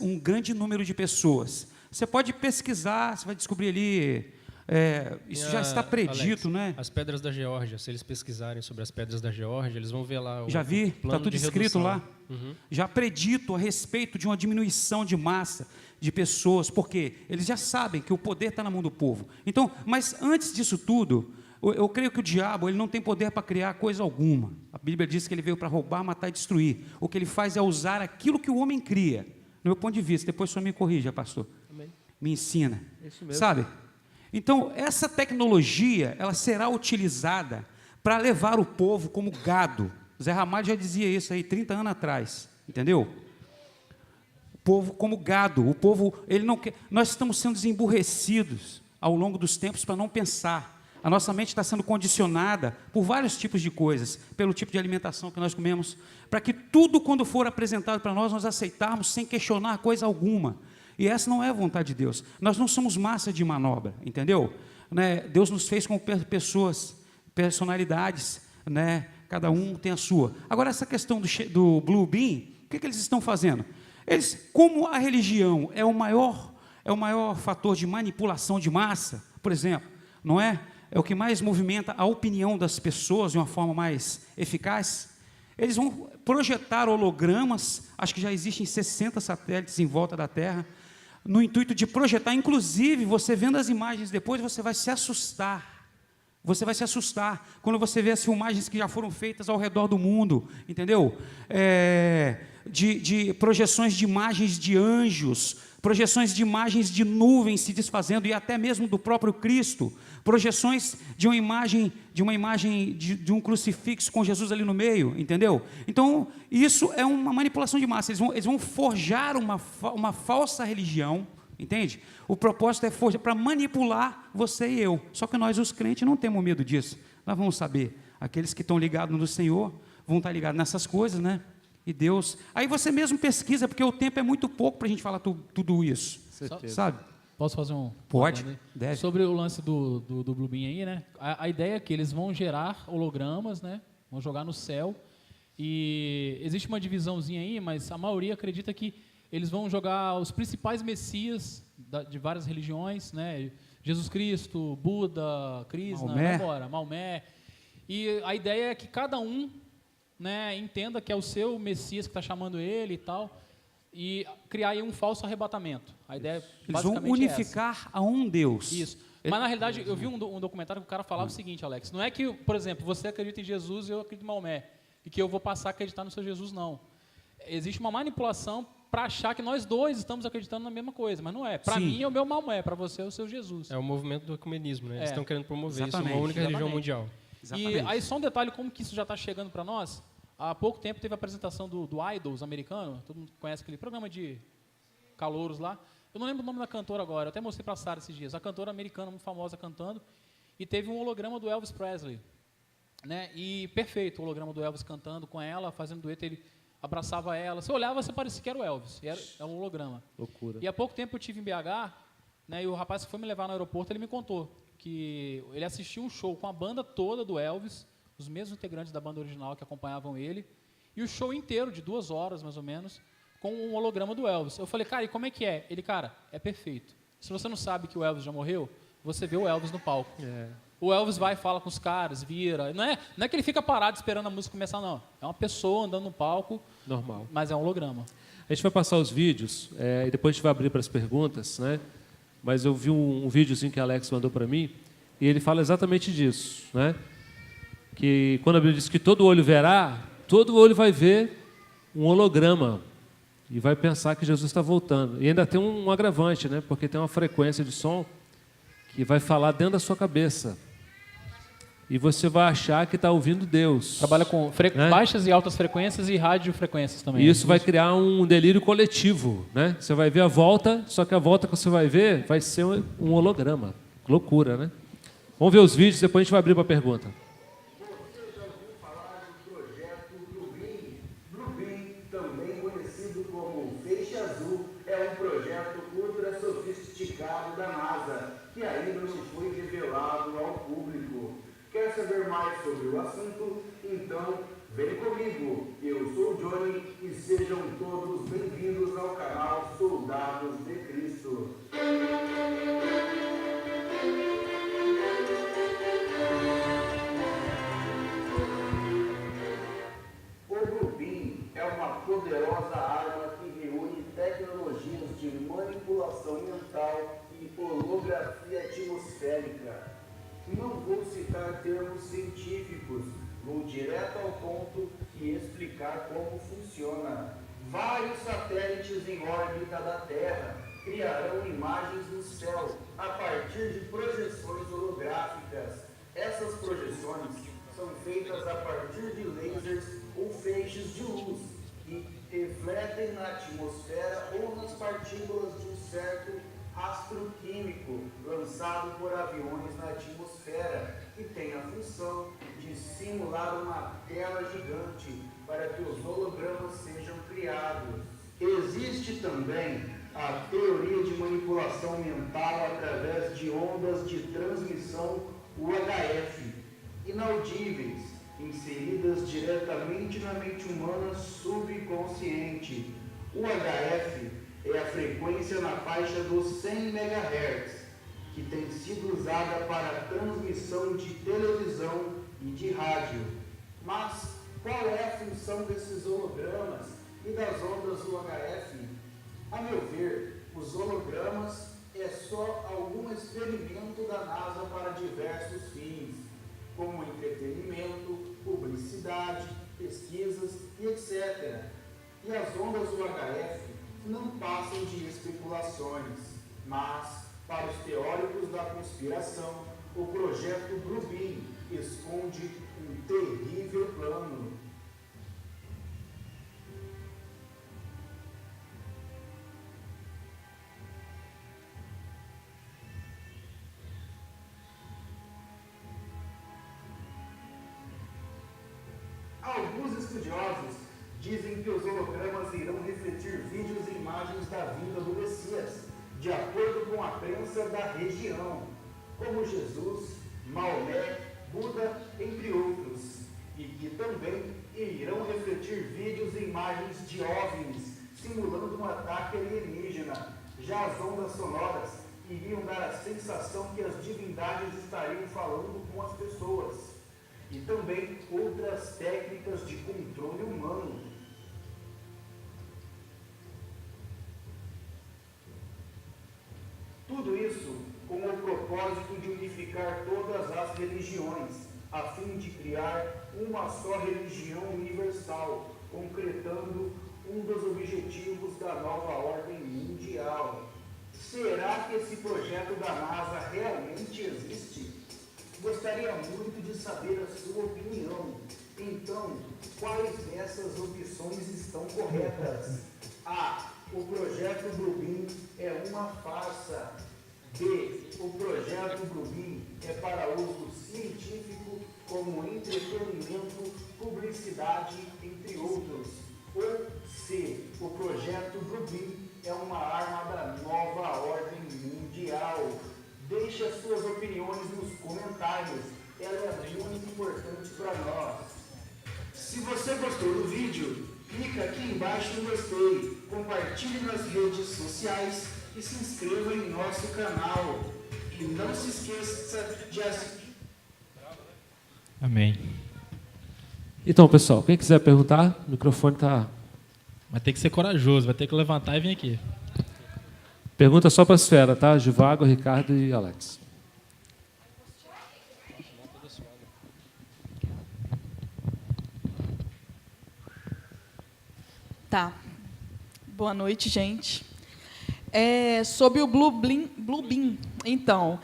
um grande número de pessoas. Você pode pesquisar, você vai descobrir ali, isso já está predito, Alex, né? As pedras da Geórgia, se eles pesquisarem sobre as pedras da Geórgia, eles vão ver lá o já vi, está tudo escrito lá. Já predito a respeito de uma diminuição de massa de pessoas, porque eles já sabem que o poder está na mão do povo. Então, mas antes disso tudo, eu creio que o diabo ele não tem poder para criar coisa alguma. A Bíblia diz que ele veio para roubar, matar e destruir. O que ele faz é usar aquilo que o homem cria. No meu ponto de vista, depois o senhor me corrija, pastor. Amém. Me ensina. Isso mesmo. Sabe? Então, essa tecnologia, ela será utilizada para levar o povo como gado. Zé Ramalho já dizia isso aí 30 anos atrás, entendeu? O povo como gado, o povo, ele não quer, nós estamos sendo desemburrecidos ao longo dos tempos para não pensar. A nossa mente está sendo condicionada por vários tipos de coisas, pelo tipo de alimentação que nós comemos, para que tudo, quando for apresentado para nós aceitarmos sem questionar coisa alguma. E essa não é a vontade de Deus. Nós não somos massa de manobra, entendeu? Né? Deus nos fez como pessoas, personalidades, né? Cada um tem a sua. Agora, essa questão do Blue Beam, o que eles estão fazendo? Eles, como a religião é o maior fator de manipulação de massa, por exemplo, não é? É o que mais movimenta a opinião das pessoas de uma forma mais eficaz. Eles vão projetar hologramas, acho que já existem 60 satélites em volta da Terra, no intuito de projetar, inclusive, você vendo as imagens depois, você vai se assustar. Você vai se assustar quando você vê as filmagens que já foram feitas ao redor do mundo, entendeu? De projeções de imagens de anjos, projeções de imagens de nuvens se desfazendo, e até mesmo do próprio Cristo, projeções de uma imagem de um crucifixo com Jesus ali no meio, entendeu? Então, isso é uma manipulação de massa. Eles vão forjar uma falsa religião, entende? O propósito é forjar para manipular você e eu. Só que nós, os crentes, não temos medo disso. Nós vamos saber. Aqueles que estão ligados no Senhor vão estar ligados nessas coisas, né? E Deus... Aí você mesmo pesquisa, porque o tempo é muito pouco para a gente falar tudo isso. Sabe? Posso fazer um... Pode, deve. Sobre o lance do Blue Beam aí, né? A ideia é que eles vão gerar hologramas, né? Vão jogar no céu. E existe uma divisãozinha aí, mas a maioria acredita que eles vão jogar os principais messias de várias religiões, né? Jesus Cristo, Buda, Krishna, Maomé. E a ideia é que cada um, né, entenda que é o seu Messias que está chamando ele e tal, e criar aí um falso arrebatamento. A ideia eles vão unificar a um Deus. Isso. Mas na realidade eu vi um documentário que o cara falava o seguinte, Alex, não é que, por exemplo, você acredita em Jesus e eu acredito em Maomé, e que eu vou passar a acreditar no seu Jesus, não. Existe uma manipulação para achar que nós dois estamos acreditando na mesma coisa, mas não é. Para mim é o meu Maomé, para você é o seu Jesus. É o movimento do ecumenismo, né? Eles estão querendo promover Exatamente. isso, uma única religião mundial. Exatamente. E aí só um detalhe, como que isso já está chegando para nós. Há pouco tempo teve a apresentação do Idols americano, todo mundo conhece aquele programa de calouros lá. Eu não lembro o nome da cantora agora, eu até mostrei para a Sara esses dias. A cantora americana muito famosa cantando, e teve um holograma do Elvis Presley. Né? E perfeito, o holograma do Elvis cantando com ela, fazendo dueto, ele abraçava ela. Você olhava, você parecia que era o Elvis, era um holograma. Loucura. E há pouco tempo eu estive em BH, né, e o rapaz que foi me levar no aeroporto, ele me contou que ele assistiu um show com a banda toda do Elvis, os mesmos integrantes da banda original que acompanhavam ele, e o show inteiro, de 2 horas mais ou menos, com um holograma do Elvis. Eu falei, cara, e como é que é? Ele, cara, é perfeito. Se você não sabe que o Elvis já morreu, você vê o Elvis no palco. O Elvis vai e fala com os caras, vira. Não é que ele fica parado esperando a música começar, não. É uma pessoa andando no palco, Normal. mas é um holograma. A gente vai passar os vídeos e depois a gente vai abrir para as perguntas, né? Mas eu vi um videozinho que a Alex mandou para mim e ele fala exatamente disso, né? Que quando a Bíblia diz que todo olho verá, todo olho vai ver um holograma e vai pensar que Jesus está voltando. E ainda tem um agravante, né? Porque tem uma frequência de som que vai falar dentro da sua cabeça. E você vai achar que está ouvindo Deus. Trabalha com né? baixas e altas frequências e radiofrequências também. E isso vai criar um delírio coletivo, né? Você vai ver a volta, só que a volta que você vai ver vai ser um holograma. Loucura, né? Vamos ver os vídeos, depois a gente vai abrir para a pergunta. Você já ouviu falar do projeto Bluebeam? Bluebeam, também conhecido como Feixe Azul, é um projeto ultra sofisticado da NASA, que ainda não foi revelado ao público. Quer saber mais sobre o assunto? Então, vem comigo. Eu sou o Johnny e sejam todos bem-vindos ao canal Soldados de Cristo. O Bluebeam é uma poderosa arma que reúne tecnologias de manipulação mental e holografia atmosférica. Não vou citar termos científicos, vou direto ao ponto e explicar como funciona. Vários satélites em órbita da Terra criarão imagens no céu a partir de projeções holográficas. Essas projeções são feitas a partir de lasers ou feixes de luz que refletem na atmosfera ou nas partículas de um certo astro químico lançado por aviões na atmosfera, que tem a função de simular uma tela gigante para que os hologramas sejam criados. Existe também a teoria de manipulação mental através de ondas de transmissão UHF, inaudíveis, inseridas diretamente na mente humana subconsciente. UHF é a frequência na faixa dos 100 MHz, que tem sido usada para a transmissão de televisão e de rádio. Mas qual é a função desses hologramas e das ondas UHF? A meu ver, os hologramas é só algum experimento da NASA para diversos fins, como entretenimento, publicidade, pesquisas e etc. E as ondas UHF não passam de especulações, mas, para os teóricos da conspiração, o projeto Bluebeam esconde um terrível plano. Alguns estudiosos dizem que os hologramas irão refletir vídeos e imagens da vinda do Messias, de acordo com a crença da região, como Jesus, Maomé, Buda, entre outros, e que também irão refletir vídeos e imagens de OVNIs, simulando um ataque alienígena. Já as ondas sonoras iriam dar a sensação que as divindades estariam falando com as pessoas, e também outras técnicas de controle humano. Tudo isso com o propósito de unificar todas as religiões, a fim de criar uma só religião universal, concretando um dos objetivos da nova ordem mundial. Será que esse projeto da NASA realmente existe? Gostaria muito de saber a sua opinião. Então, quais dessas opções estão corretas? A. O projeto Bluebeam é uma farsa. B. O projeto Bluebeam é para uso científico como entretenimento, publicidade, entre outros. Ou C. O projeto Bluebeam é uma arma da nova ordem mundial. Deixe as suas opiniões nos comentários. Ela é muito importante para nós. Se você gostou do vídeo, clica aqui embaixo no gostei, compartilhe nas redes sociais e se inscreva em nosso canal. E não se esqueça de assistir. Amém. Então, pessoal, quem quiser perguntar, o microfone está... Vai ter que ser corajoso, vai ter que levantar e vir aqui. Pergunta só para a esfera, tá? Givago, Ricardo e Alex. Tá. Boa noite, gente. Sobre o Bluebeam, então,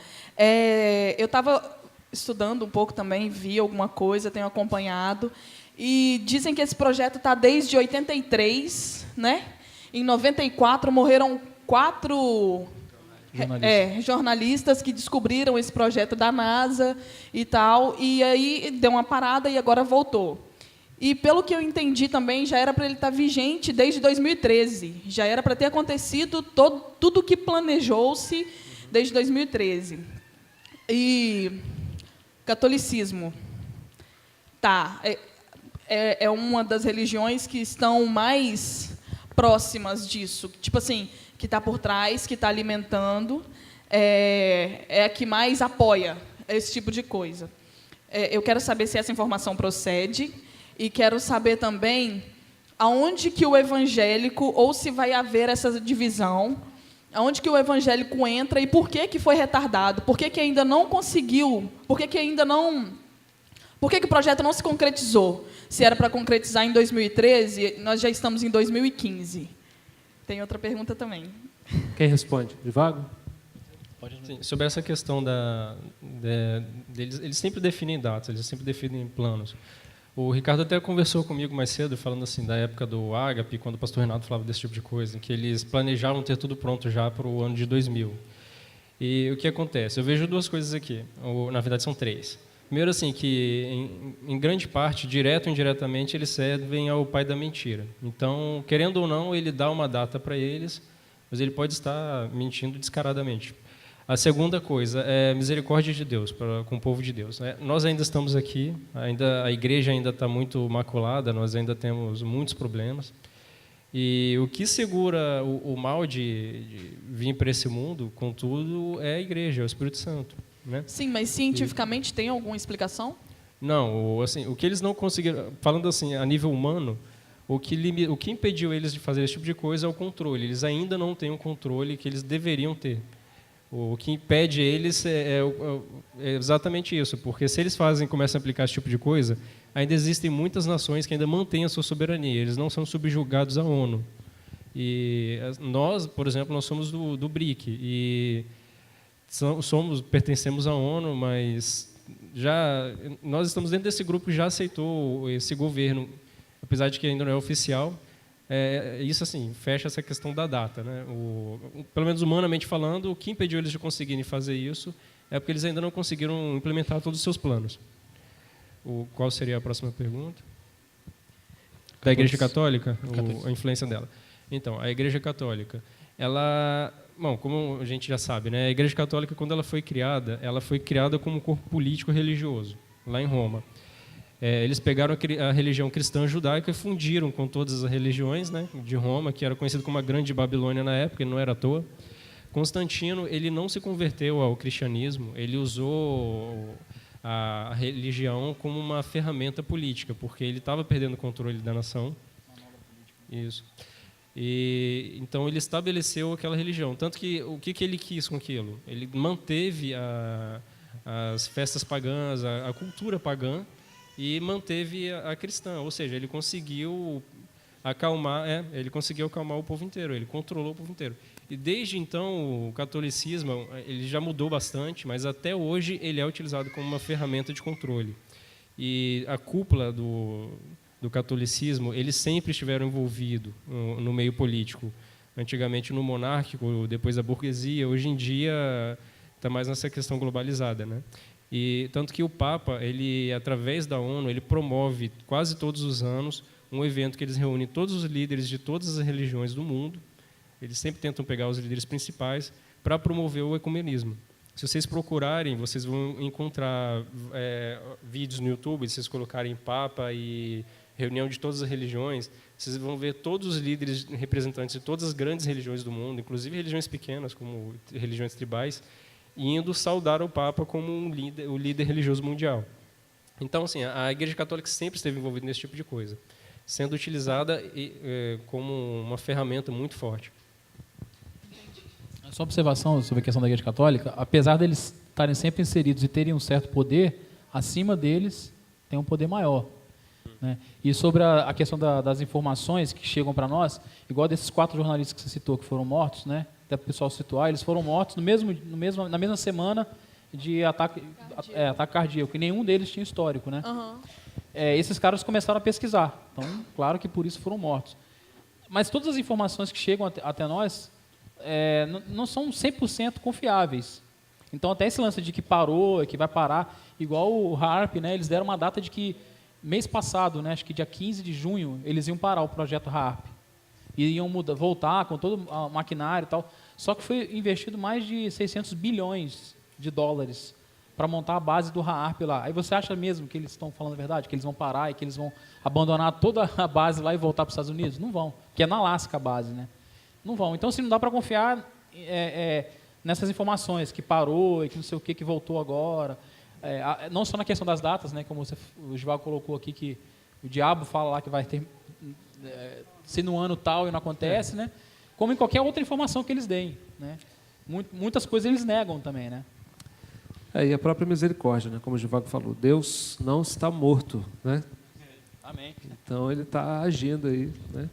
eu estava estudando um pouco também, vi alguma coisa, tenho acompanhado, e dizem que esse projeto está desde 83, né? Em 94 morreram 4 jornalistas que descobriram esse projeto da NASA e tal, e aí deu uma parada e agora voltou. E, pelo que eu entendi também, já era para ele estar vigente desde 2013. Já era para ter acontecido tudo o que planejou-se desde 2013. E catolicismo. Tá. É uma das religiões que estão mais próximas disso. Tipo assim, que está por trás, que está alimentando, é a que mais apoia esse tipo de coisa. Eu quero saber se essa informação procede. E quero saber também aonde que o evangélico, ou se vai haver essa divisão, aonde que o evangélico entra e por que foi retardado, por que ainda não conseguiu, por que o projeto não se concretizou. Se era para concretizar em 2013, nós já estamos em 2015. Tem outra pergunta também. Quem responde? Givago? Sim, sobre essa questão deles, eles sempre definem datas, eles sempre definem planos. O Ricardo até conversou comigo mais cedo, falando assim da época do Ágape, quando o pastor Renato falava desse tipo de coisa, que eles planejavam ter tudo pronto já para o ano de 2000. E o que acontece? Eu vejo duas coisas aqui, ou na verdade são três. Primeiro, assim, que em grande parte, direto ou indiretamente, eles servem ao pai da mentira. Então, querendo ou não, ele dá uma data para eles, mas ele pode estar mentindo descaradamente. A segunda coisa é a misericórdia de Deus com o povo de Deus. Nós ainda estamos aqui, a igreja ainda está muito maculada, nós ainda temos muitos problemas. E o que segura o mal de vir para esse mundo, contudo, é a igreja, é o Espírito Santo. Né? Sim, mas cientificamente tem alguma explicação? Não, assim, o que eles não conseguiram, falando assim, a nível humano, o que impediu eles de fazer esse tipo de coisa é o controle. Eles ainda não têm o controle que eles deveriam ter. O que impede eles é exatamente isso, porque se eles começam a aplicar esse tipo de coisa, ainda existem muitas nações que ainda mantêm a sua soberania, eles não são subjugados à ONU. E nós, por exemplo, nós somos do BRIC, e pertencemos à ONU, mas nós estamos dentro desse grupo que já aceitou esse governo, apesar de que ainda não é oficial. Isso assim fecha essa questão da data, né? Pelo menos humanamente falando, o que impediu eles de conseguirem fazer isso é porque eles ainda não conseguiram implementar todos os seus planos. Qual seria a próxima pergunta? Da Igreja Católica, a influência dela. Então, a Igreja Católica, como a gente já sabe, né? A Igreja Católica, quando ela foi criada como um corpo político religioso lá em Roma. Eles pegaram a religião cristã judaica e fundiram com todas as religiões, né, de Roma, que era conhecido como a Grande Babilônia na época, ele não era à toa. Constantino, ele não se converteu ao cristianismo, ele usou a religião como uma ferramenta política, porque ele estava perdendo o controle da nação. Isso. E então ele estabeleceu aquela religião, tanto que o que ele quis com aquilo? Ele manteve as festas pagãs, a cultura pagã, e manteve a cristã, ou seja, ele conseguiu acalmar o povo inteiro, ele controlou o povo inteiro. E desde então o catolicismo ele já mudou bastante, mas até hoje ele é utilizado como uma ferramenta de controle. E a cúpula do catolicismo, eles sempre estiveram envolvidos no meio político. antigamente no monárquico, depois a burguesia, hoje em dia está mais nessa questão globalizada, né? E tanto que o Papa, ele através da ONU, ele promove quase todos os anos um evento que eles reúnem todos os líderes de todas as religiões do mundo. Eles sempre tentam pegar os líderes principais para promover o ecumenismo. Se vocês procurarem, vocês vão encontrar vídeos no YouTube, se vocês colocarem Papa e reunião de todas as religiões, vocês vão ver todos os líderes representantes de todas as grandes religiões do mundo, inclusive religiões pequenas, como religiões tribais, indo saudar o Papa como o líder religioso mundial. Então, assim, a Igreja Católica sempre esteve envolvida nesse tipo de coisa, sendo utilizada como uma ferramenta muito forte. Só observação sobre a questão da Igreja Católica, apesar deles estarem sempre inseridos e terem um certo poder, acima deles tem um poder maior. Né? E sobre a questão das informações que chegam para nós, igual desses 4 jornalistas que você citou que foram mortos, né? Até o pessoal situar, eles foram mortos na mesma semana de ataque cardíaco, e nenhum deles tinha histórico. Né? Uhum. Esses caras começaram a pesquisar, então, claro que por isso foram mortos. Mas todas as informações que chegam até nós não são 100% confiáveis. Então, até esse lance de que parou, que vai parar, igual o HAARP, né, eles deram uma data de que, mês passado, né, acho que dia 15 de junho, eles iam parar o projeto HAARP. E iam voltar com todo o maquinário e tal. Só que foi investido mais de 600 bilhões de dólares para montar a base do HAARP lá. Aí você acha mesmo que eles estão falando a verdade? Que eles vão parar e que eles vão abandonar toda a base lá e voltar para os Estados Unidos? Não vão, que é na Alasca a base, né? Não vão. Então, assim, não dá para confiar nessas informações, que parou e que não sei o que voltou agora. Não só na questão das datas, né, como o Gival colocou aqui, que o diabo fala lá que vai ter ser no ano tal e não acontece, né? Como em qualquer outra informação que eles deem. Né? Muitas coisas eles negam também. Né? E a própria misericórdia, né? Como o Givago falou, Deus não está morto. Né? Amém. Então, ele está agindo aí, né,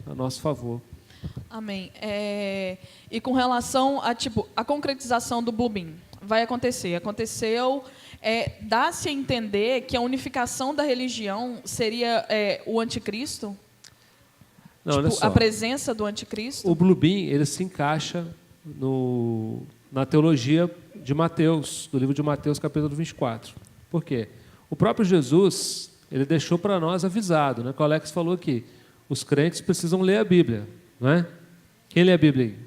a nosso favor. Amém. E com relação a concretização do Blue Beam, vai acontecer. Aconteceu. Dá-se a entender que a unificação da religião seria o anticristo? Não, olha só. A presença do anticristo? O Blue Beam, ele se encaixa na teologia de Mateus, do livro de Mateus, capítulo 24. Por quê? O próprio Jesus, ele deixou para nós avisado, né? Que o Alex falou aqui, os crentes precisam ler a Bíblia. Não é? Quem lê a Bíblia aí?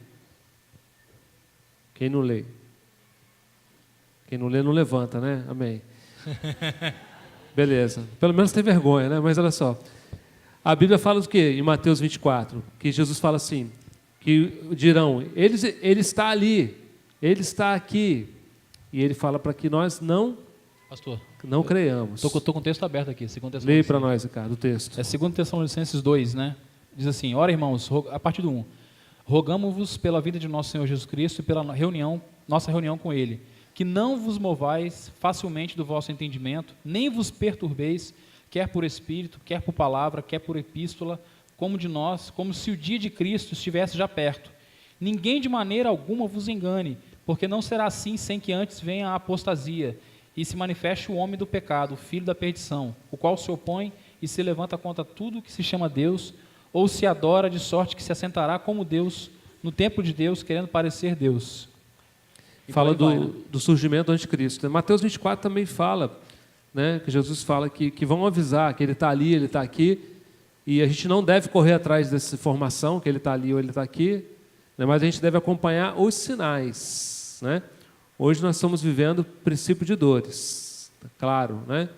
Quem não lê? Quem não lê não levanta, né? Amém. Beleza. Pelo menos tem vergonha, né? Mas olha só. A Bíblia fala do quê? Em Mateus 24, que Jesus fala assim, que dirão, ele está ali, ele está aqui. E ele fala para que nós não creiamos. Estou com o texto aberto aqui. Leia para nós, Ricardo, o texto. 2 Tessalonicenses 2, né? Diz assim, ora, irmãos, a partir do 1, rogamo-vos pela vida de nosso Senhor Jesus Cristo e pela nossa reunião com Ele, que não vos movais facilmente do vosso entendimento, nem vos perturbeis, quer por Espírito, quer por palavra, quer por epístola, como de nós, como se o dia de Cristo estivesse já perto. Ninguém de maneira alguma vos engane, porque não será assim sem que antes venha a apostasia e se manifeste o homem do pecado, o filho da perdição, o qual se opõe e se levanta contra tudo que se chama Deus, ou se adora de sorte que se assentará como Deus, no templo de Deus, querendo parecer Deus. Fala do surgimento do anticristo. Mateus 24 também fala, né, que Jesus fala que vão avisar que ele está ali, ele está aqui, e a gente não deve correr atrás dessa informação, que ele está ali ou ele está aqui, né, mas a gente deve acompanhar os sinais. Né? Hoje nós estamos vivendo princípio de dores, claro, né?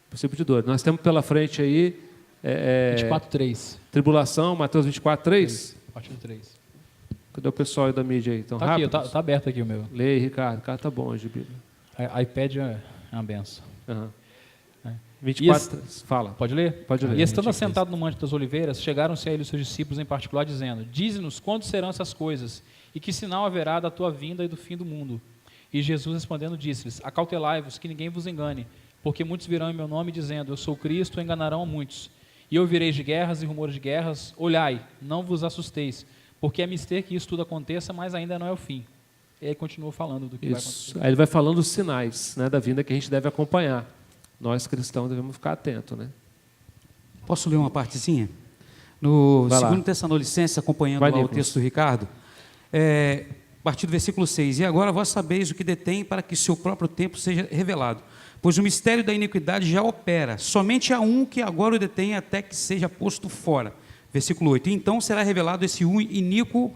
Princípio de dores. Nós temos pela frente aí 24:3. Tribulação, Mateus 24:3. Partido 3. Cadê o pessoal aí da mídia aí? Tão tá rápido? Aqui, tá aberto aqui o meu. Leia, Ricardo. O cara tá bom hoje, Bíblia. iPad é uma benção. Uhum. 24, fala. Pode ler? Pode ler. E estando assentado no Monte das Oliveiras, chegaram-se a ele os seus discípulos em particular, dizendo, dize-nos quando serão essas coisas, e que sinal haverá da tua vinda e do fim do mundo. E Jesus respondendo disse-lhes, acautelai-vos, que ninguém vos engane, porque muitos virão em meu nome, dizendo, eu sou Cristo, e enganarão a muitos. E ouvireis de guerras e rumores de guerras, olhai, não vos assusteis, porque é mister que isso tudo aconteça, mas ainda não é o fim. E aí continua falando do que vai acontecer. Aí ele vai falando os sinais, né, da vinda que a gente deve acompanhar. Nós cristãos devemos ficar atentos, né? Posso ler uma partezinha? No Vai lá. 2 Tessalonicenses, acompanhando Vai, lá o Nicolas. texto do Ricardo, a partir do versículo 6, e agora vós sabeis o que detém para que seu próprio tempo seja revelado, pois o mistério da iniquidade já opera, somente há um que agora o detém até que seja posto fora. Versículo 8, então será revelado esse um iníquo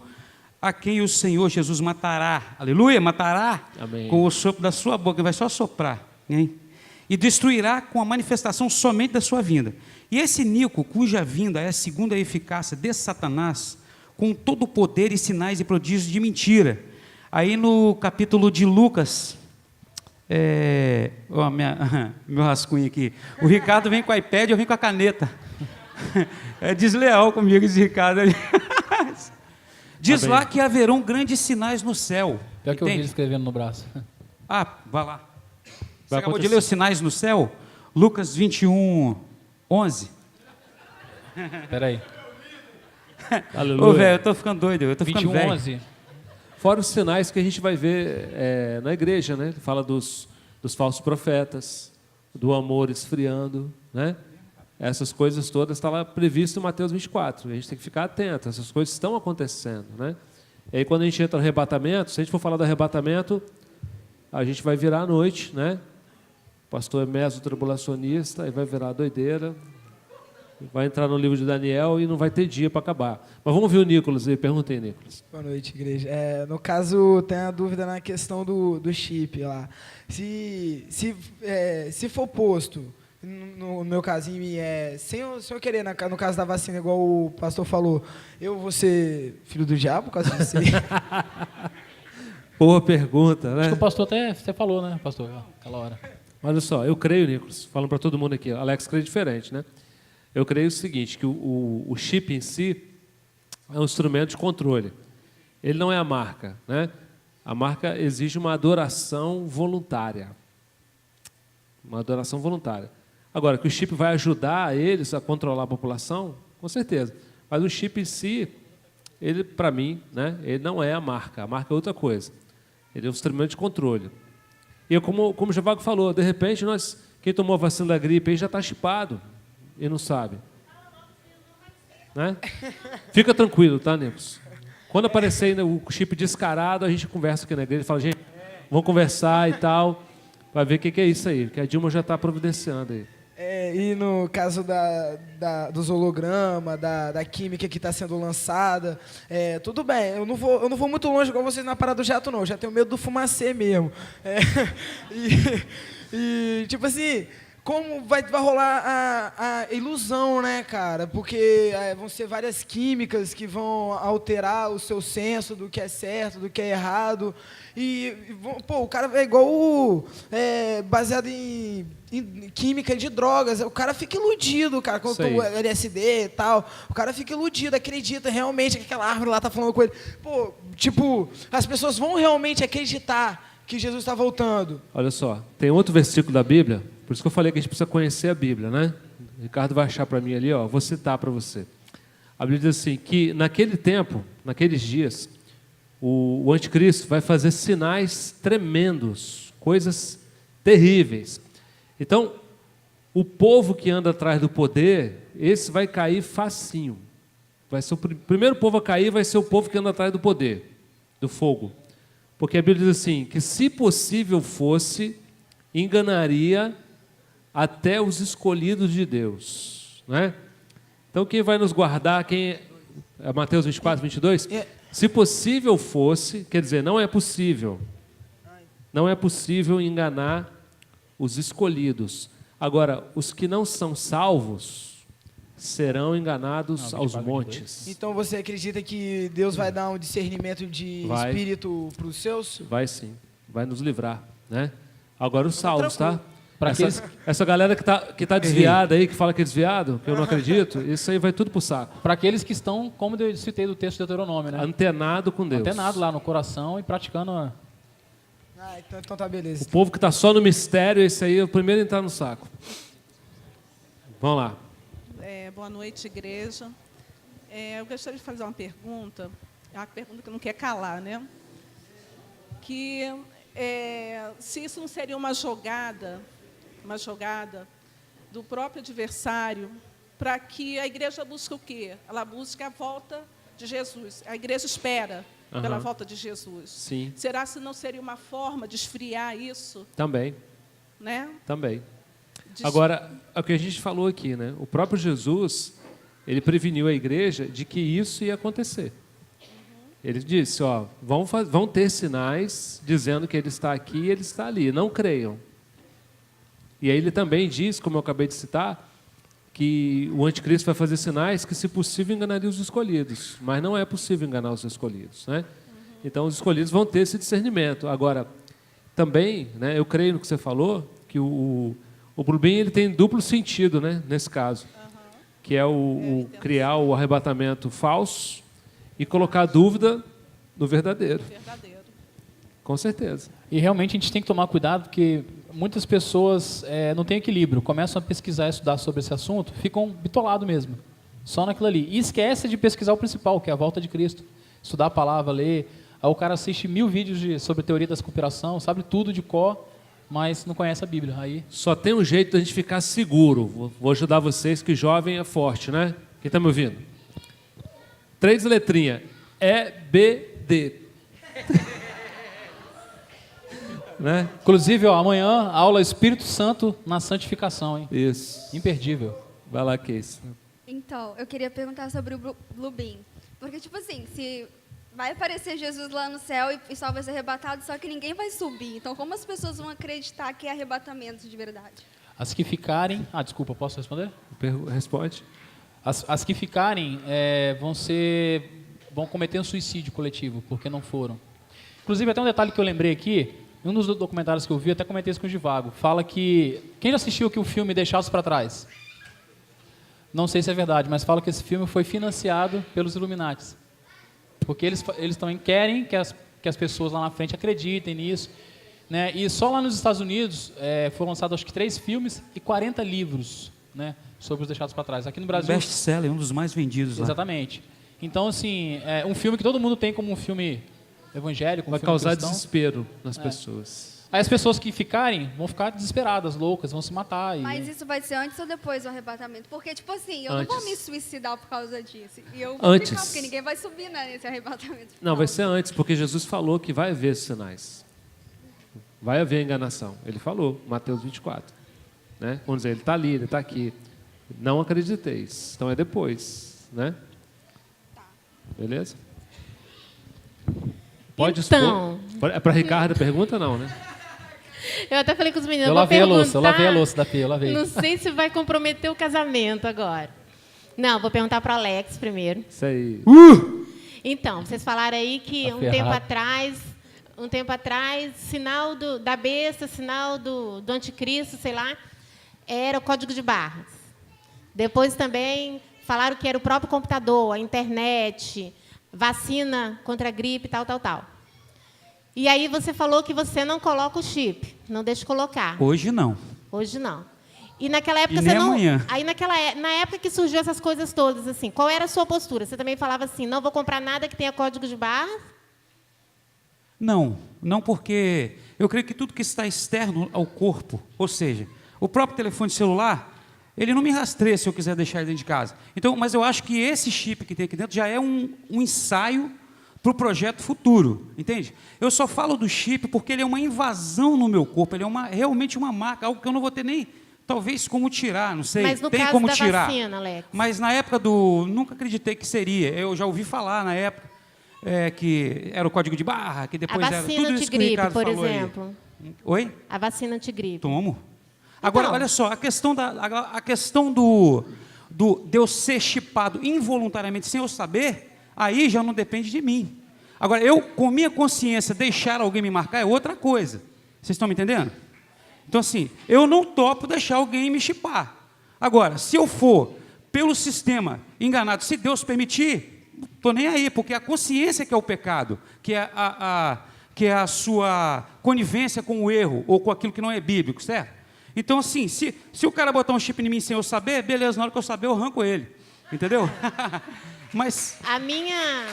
a quem o Senhor Jesus matará, aleluia, matará, Amém. com o sopro da sua boca, ele vai só soprar, hein? E destruirá com a manifestação somente da sua vinda. E esse iníquo, cuja vinda é segundo a eficácia de Satanás, com todo o poder e sinais e prodígios de mentira. Aí no capítulo de Lucas, meu rascunho aqui, o Ricardo vem com o iPad, eu venho com a caneta. É desleal comigo esse Ricardo ali. Diz Tá lá bem. que haverão grandes sinais no céu. Pior que eu vi ele Entende? escrevendo no braço. Ah, vai lá. Você Vai acabou de acontecer. ler os sinais no céu? Lucas 21, 11. Espera aí. Aleluia. Ô, velho, eu tô ficando doido, eu tô ficando 21, velho. 11. Fora os sinais que a gente vai ver na igreja, né? Ele fala dos falsos profetas, do amor esfriando, né? Essas coisas todas estão lá previsto em Mateus 24. A gente tem que ficar atento, essas coisas estão acontecendo, né? E aí quando a gente entra no arrebatamento, se a gente for falar do arrebatamento, a gente vai virar à noite, né? O pastor é meso-tribulacionista, e vai virar doideira, vai entrar no livro de Daniel e não vai ter dia para acabar. Mas vamos ver o Nicolas aí, pergunta aí, Nicolas. Boa noite, igreja. No caso, tem a dúvida na questão do chip lá. Se for posto, no meu casinho, sem eu querer, no caso da vacina, igual o pastor falou, eu vou ser filho do diabo por causa disso? Boa pergunta, né? Acho que o pastor até você falou, né, pastor? Aquela hora. Olha só, eu creio, Nicolas, falando para todo mundo aqui, Alex crê diferente, né? Eu creio o seguinte, que o chip em si é um instrumento de controle. Ele não é a marca, né? A marca exige uma adoração voluntária. Uma adoração voluntária. Agora, que o chip vai ajudar eles a controlar a população, com certeza. Mas o chip em si, ele, para mim, né, ele não é a marca é outra coisa. Ele é um instrumento de controle. E como o Givago falou, de repente, quem tomou a vacina da gripe aí já está chipado e não sabe. Né? Fica tranquilo, tá, Nicolas? Quando aparecer ainda o chip descarado, a gente conversa aqui na igreja, fala, gente, vamos conversar e tal, vai ver o que é isso aí, que a Dilma já está providenciando aí. E no caso dos hologramas, da química que está sendo lançada, tudo bem, eu não vou muito longe igual vocês na parada do jato, não. Eu já tenho medo do fumacê mesmo. Tipo assim, como vai rolar a ilusão, né, cara? Porque vão ser várias químicas que vão alterar o seu senso do que é certo, do que é errado. O cara é igual baseado em química de drogas. O cara fica iludido, cara, quando o LSD e tal. O cara fica iludido, acredita realmente que aquela árvore lá tá falando com ele. As pessoas vão realmente acreditar que Jesus está voltando. Olha só, tem outro versículo da Bíblia, por isso que eu falei que a gente precisa conhecer a Bíblia, né? O Ricardo vai achar para mim ali, ó, vou citar para você. A Bíblia diz assim, que naquele tempo, naqueles dias, o anticristo vai fazer sinais tremendos, coisas terríveis. Então, o povo que anda atrás do poder, esse vai cair facinho. Vai ser o primeiro povo a cair vai ser o povo que anda atrás do poder, do fogo. Porque a Bíblia diz assim, que se possível fosse, enganaria até os escolhidos de Deus. Né? Então, quem vai nos guardar, Mateus 24, 22? Se possível fosse, quer dizer, não é possível. Não é possível enganar os escolhidos. Agora, os que não são salvos serão enganados aos montes. Então você acredita que Deus vai dar um discernimento de espírito para os seus? Vai sim, vai nos livrar, né? Agora os salvos, tá? Essa galera que tá desviada aí, que fala que é desviado, que eu não acredito, isso aí vai tudo pro saco. Para aqueles que estão, como eu citei do texto de Deuteronômio, né? Antenado com Deus. Antenado lá no coração e praticando Então tá, beleza. O povo que está só no mistério, esse aí é o primeiro a entrar no saco. Vamos lá. Boa noite, igreja. Eu gostaria de fazer uma pergunta que não quer calar, né? Se isso não seria uma jogada do próprio adversário para que a igreja busque o quê? Ela busca a volta de Jesus. A igreja espera pela volta de Jesus. Sim. Será se não seria uma forma de esfriar isso? Também. Né? Também. Agora, é o que a gente falou aqui, né? O próprio Jesus, ele preveniu a igreja de que isso ia acontecer. Ele disse, ó, vão ter sinais dizendo que ele está aqui e ele está ali. Não creiam. E aí ele também diz, como eu acabei de citar, que o anticristo vai fazer sinais que, se possível, enganaria os escolhidos. Mas não é possível enganar os escolhidos, né? Então, os escolhidos vão ter esse discernimento. Agora, também, né, eu creio no que você falou, que o Blue Beam, ele tem duplo sentido, né, nesse caso, que é o criar o arrebatamento falso e colocar dúvida no verdadeiro. Com certeza. E realmente a gente tem que tomar cuidado, porque muitas pessoas não têm equilíbrio, começam a pesquisar e estudar sobre esse assunto, ficam bitolados mesmo, só naquilo ali. E esquece de pesquisar o principal, que é a volta de Cristo. Estudar a palavra, ler. Aí o cara assiste 1000 vídeos sobre teoria da conspiração, sabe tudo de cor, mas não conhece a Bíblia. Aí... Só tem um jeito de a gente ficar seguro. Vou ajudar vocês, que jovem é forte, né? Quem está me ouvindo? 3 letrinhas. EBD. Né? Inclusive, ó, amanhã, aula Espírito Santo na santificação, hein? Isso. Imperdível. Vai lá, Keis. Então, eu queria perguntar sobre o Blue Beam. Porque, tipo assim, se vai aparecer Jesus lá no céu e só vai ser arrebatado, só que ninguém vai subir. Então, como as pessoas vão acreditar que é arrebatamento de verdade? As que ficarem... Ah, desculpa, posso responder? Responde. As que ficarem vão cometer um suicídio coletivo, porque não foram. Inclusive, até um detalhe que eu lembrei aqui, em um dos documentários que eu vi, até comentei isso com o Givago, fala que... Quem já assistiu aqui o filme Deixados para Trás? Não sei se é verdade, mas fala que esse filme foi financiado pelos Illuminatis. Porque eles também querem que as pessoas lá na frente acreditem nisso. Né? E só lá nos Estados Unidos foram lançados, acho que 3 filmes e 40 livros, né, sobre os Deixados para Trás. Aqui no Brasil... Best-seller, um dos mais vendidos lá. Exatamente. Então, assim, é um filme que todo mundo tem como um filme evangélico, vai causar desespero nas pessoas. Aí as pessoas que ficarem vão ficar desesperadas, loucas, vão se matar. Mas isso vai ser antes ou depois do arrebatamento? Porque, tipo assim, eu não vou me suicidar por causa disso. E eu vou ficar, porque ninguém vai subir, né, nesse arrebatamento. Não, vai ser antes, porque Jesus falou que vai haver sinais. Vai haver enganação. Ele falou, Mateus 24. Né? Vamos dizer, ele está ali, ele está aqui. Não acrediteis. Então é depois. Né? Tá. Beleza? Pode então... expor. É para Ricardo a pergunta, não, né? Eu até falei com os meninos, eu lavei a louça da Pia, eu lavei. Não sei se vai comprometer o casamento agora. Não, vou perguntar para o Alex primeiro. Isso aí. Então, vocês falaram aí que um tempo atrás, sinal da besta, sinal do anticristo, sei lá, era o código de barras. Depois também falaram que era o próprio computador, a internet, vacina contra a gripe, tal. E aí você falou que você não coloca o chip, não deixa colocar. Hoje não. Hoje não. E naquela época e você não. Amanhã. Aí na época que surgiu essas coisas todas, assim, qual era a sua postura? Você também falava assim, não vou comprar nada que tenha código de barras? Não porque eu creio que tudo que está externo ao corpo, ou seja, o próprio telefone celular, ele não me rastreia se eu quiser deixar ele dentro de casa. Então, mas eu acho que esse chip que tem aqui dentro já é um ensaio para o projeto futuro, entende? Eu só falo do chip porque ele é uma invasão no meu corpo, ele é realmente uma marca, algo que eu não vou ter nem, talvez, como tirar, não sei. Mas no tem caso como da tirar. vacina, Alex? Mas na época nunca acreditei que seria. Eu já ouvi falar na época que era o código de barra, que depois era tudo isso que o Ricardo falou. A vacina antigripe, por exemplo. Oi? A vacina antigripe. Tomo. Agora, olha só, a questão de eu ser chipado involuntariamente sem eu saber, aí já não depende de mim. Agora, eu, com minha consciência, deixar alguém me marcar é outra coisa. Vocês estão me entendendo? Então, assim, eu não topo deixar alguém me chipar. Agora, se eu for pelo sistema enganado, se Deus permitir, não estou nem aí, porque a consciência que é o pecado, que é a sua conivência com o erro ou com aquilo que não é bíblico, certo? Então, assim, se o cara botar um chip em mim sem eu saber, beleza, na hora que eu saber, eu arranco ele. Entendeu? Mas... A minha...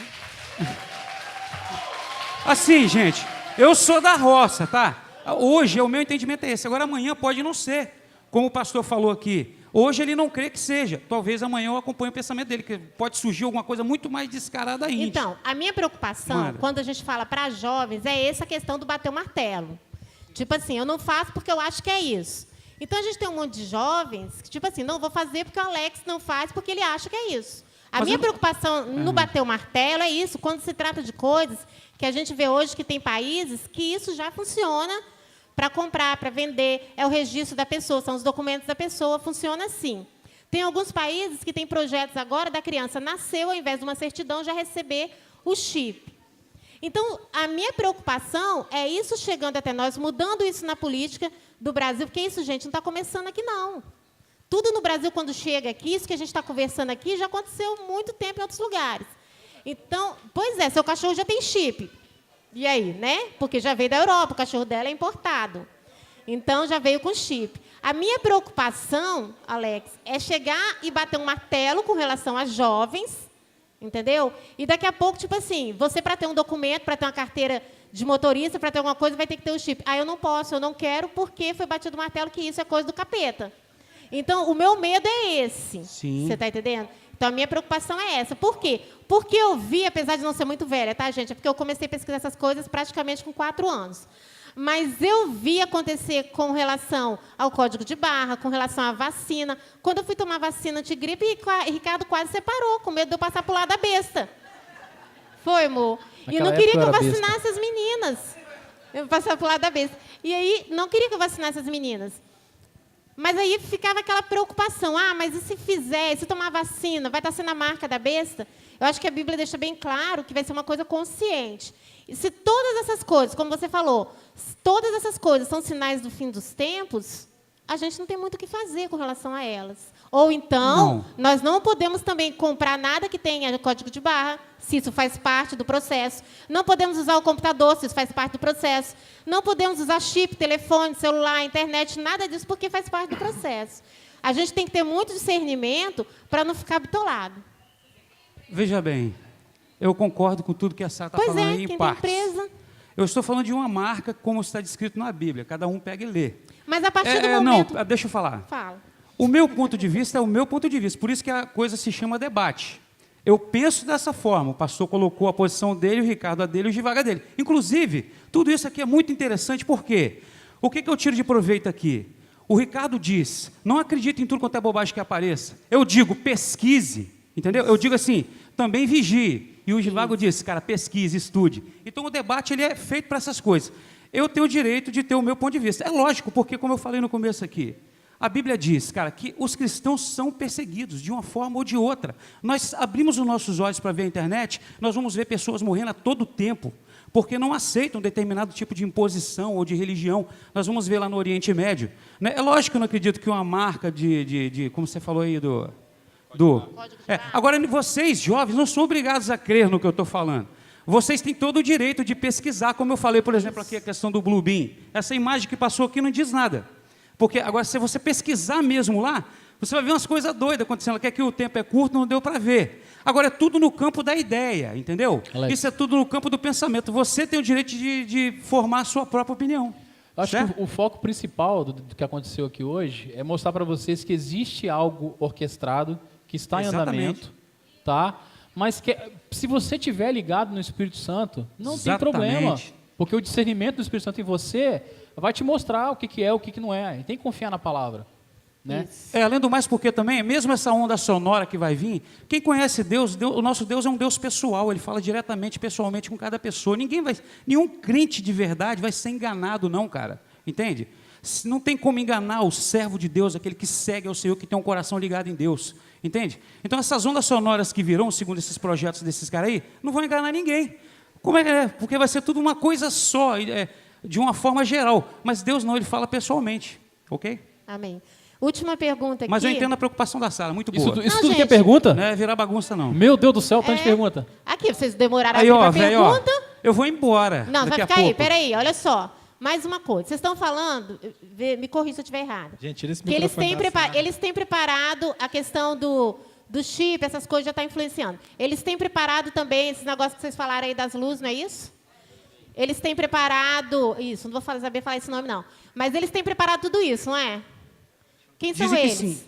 Assim, gente, eu sou da roça, tá? Hoje, o meu entendimento é esse. Agora, amanhã pode não ser. Como o pastor falou aqui, Hoje ele não crê que seja. Talvez amanhã eu acompanhe o pensamento dele, que pode surgir alguma coisa muito mais descarada ainda. Então, a minha preocupação, quando a gente fala para jovens, é essa questão do bater o martelo. Tipo assim, eu não faço porque eu acho que é isso. Então, a gente tem um monte de jovens que, tipo assim, não vou fazer porque o Alex não faz porque ele acha que é isso. A minha preocupação no bater o martelo é isso, quando se trata de coisas que a gente vê hoje que tem países que isso já funciona para comprar, para vender, é o registro da pessoa, são os documentos da pessoa, funciona assim. Tem alguns países que têm projetos agora da criança nasceu, ao invés de uma certidão, já receber o chip. Então, a minha preocupação é isso chegando até nós, mudando isso na política do Brasil, porque isso, gente, não está começando aqui, não. Tudo no Brasil, quando chega aqui, isso que a gente está conversando aqui, já aconteceu há muito tempo em outros lugares. Então, pois é, seu cachorro já tem chip. E aí, né? Porque já veio da Europa, o cachorro dela é importado. Então, já veio com chip. A minha preocupação, Alex, é chegar e bater um martelo com relação a jovens, entendeu? E daqui a pouco, tipo assim, você para ter um documento, para ter uma carteira de motorista, para ter alguma coisa, vai ter que ter o chip. Ah, eu não posso, eu não quero, porque foi batido o martelo que isso é coisa do capeta. Então, o meu medo é esse. Sim. Você está entendendo? Então, a minha preocupação é essa. Por quê? Porque eu vi, apesar de não ser muito velha, tá, gente? É porque eu comecei a pesquisar essas coisas praticamente com 4 anos. Mas eu vi acontecer com relação ao código de barra, com relação à vacina. Quando eu fui tomar vacina antigripe, Ricardo quase separou, com medo de eu passar para o lado da besta. Foi, amor? E não queria que eu vacinasse as meninas. Eu passava para o lado da besta. E aí, não queria que eu vacinasse as meninas. Mas aí ficava aquela preocupação. Ah, mas e se fizer, se tomar vacina, vai estar sendo a marca da besta? Eu acho que a Bíblia deixa bem claro que vai ser uma coisa consciente. E se todas essas coisas, como você falou, todas essas coisas são sinais do fim dos tempos, a gente não tem muito o que fazer com relação a elas. Ou então, nós não podemos também comprar nada que tenha código de barra, se isso faz parte do processo. Não podemos usar o computador, se isso faz parte do processo. Não podemos usar chip, telefone, celular, internet, nada disso, porque faz parte do processo. A gente tem que ter muito discernimento para não ficar bitolado. Veja bem, eu concordo com tudo que a Sara está falando aí, em partes. Empresa. Eu estou falando de uma marca, como está descrito na Bíblia. Cada um pega e lê. Mas a partir do momento... Não, deixa eu falar. Fala. O meu ponto de vista é o meu ponto de vista. Por isso que a coisa se chama debate. Eu penso dessa forma. O pastor colocou a posição dele, o Ricardo a dele e o Givaga dele. Inclusive, tudo isso aqui é muito interessante, por quê? O que eu tiro de proveito aqui? O Ricardo diz, não acredite em tudo quanto é bobagem que apareça. Eu digo, pesquise, entendeu? Eu digo assim, também vigie. E o Givago diz, cara, pesquise, estude. Então, o debate ele é feito para essas coisas. Eu tenho o direito de ter o meu ponto de vista. É lógico, porque, como eu falei no começo aqui, a Bíblia diz, cara, que os cristãos são perseguidos de uma forma ou de outra. Nós abrimos os nossos olhos para ver a internet, nós vamos ver pessoas morrendo a todo tempo, porque não aceitam determinado tipo de imposição ou de religião. Nós vamos ver lá no Oriente Médio. Né? É lógico que eu não acredito que uma marca como você falou aí, Agora, vocês, jovens, não são obrigados a crer no que eu estou falando. Vocês têm todo o direito de pesquisar, como eu falei, por exemplo, aqui a questão do Blue Beam. Essa imagem que passou aqui não diz nada. Porque agora, se você pesquisar mesmo lá, você vai ver umas coisas doidas acontecendo. Que aqui o tempo é curto, não deu para ver. Agora, é tudo no campo da ideia, entendeu? Alex. Isso é tudo no campo do pensamento. Você tem o direito de formar a sua própria opinião. Acho que o foco principal do que aconteceu aqui hoje é mostrar para vocês que existe algo orquestrado, que está em andamento, tá? Mas que, se você estiver ligado no Espírito Santo, não tem problema. Porque o discernimento do Espírito Santo em você vai te mostrar o que é, o que não é. E tem que confiar na palavra. Né? Além do mais, porque também, mesmo essa onda sonora que vai vir, quem conhece Deus, o nosso Deus é um Deus pessoal, ele fala diretamente, pessoalmente com cada pessoa. Nenhum crente de verdade vai ser enganado, não, cara. Entende? Não tem como enganar o servo de Deus, aquele que segue ao Senhor, que tem um coração ligado em Deus. Entende? Então, essas ondas sonoras que virão, segundo esses projetos desses caras aí, não vão enganar ninguém. Como é que é? Porque vai ser tudo uma coisa só, de uma forma geral. Mas Deus não, ele fala pessoalmente. Ok? Amém. Última pergunta aqui. Mas eu entendo a preocupação da Sara, muito boa. Isso tudo que é pergunta? Não é virar bagunça, não. Meu Deus do céu, tanto de pergunta. Aqui, vocês demoraram aí, aqui para pergunta. Eu vou embora. Não, vai ficar aí, peraí, olha só. Mais uma coisa, vocês estão falando, me corrija se eu estiver errado. Gente, tira esse que eles têm preparado a questão do chip, essas coisas já estão influenciando. Eles têm preparado também esses negócios que vocês falaram aí das luzes, não é isso? Eles têm preparado... Isso, não vou saber falar esse nome, não. Mas eles têm preparado tudo isso, não é? Quem são eles? Sim.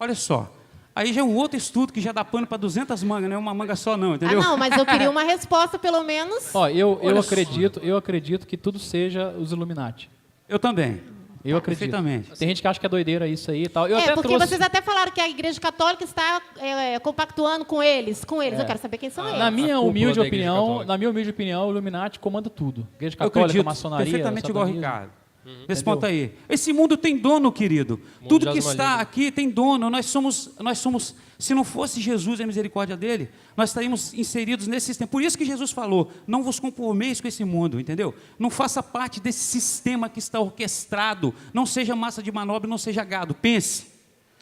Olha só. Aí já é um outro estudo que já dá pano para 200 mangas, não é uma manga só não, entendeu? Ah, não, mas eu queria uma resposta, pelo menos. Ó, eu acredito que tudo seja os Illuminati. Eu também. Eu acredito. Perfeitamente. Tem gente que acha que é doideira isso aí e tal. Eu até Porque trouxe... vocês até falaram que a Igreja Católica está compactuando com eles. Eu quero saber quem são eles. Na minha cúpula humilde da Igreja opinião, Católica. o Illuminati comanda tudo. Igreja Eu Católica, acredito maçonaria, perfeitamente igual o satanismo. Ricardo. Nesse ponto aí. Esse mundo tem dono, querido. Tudo que está aqui tem dono. Nós somos, se não fosse Jesus e a misericórdia dele, nós estaríamos inseridos nesse sistema. Por isso que Jesus falou, não vos conformeis com esse mundo, entendeu? Não faça parte desse sistema que está orquestrado. Não seja massa de manobra, não seja gado. Pense.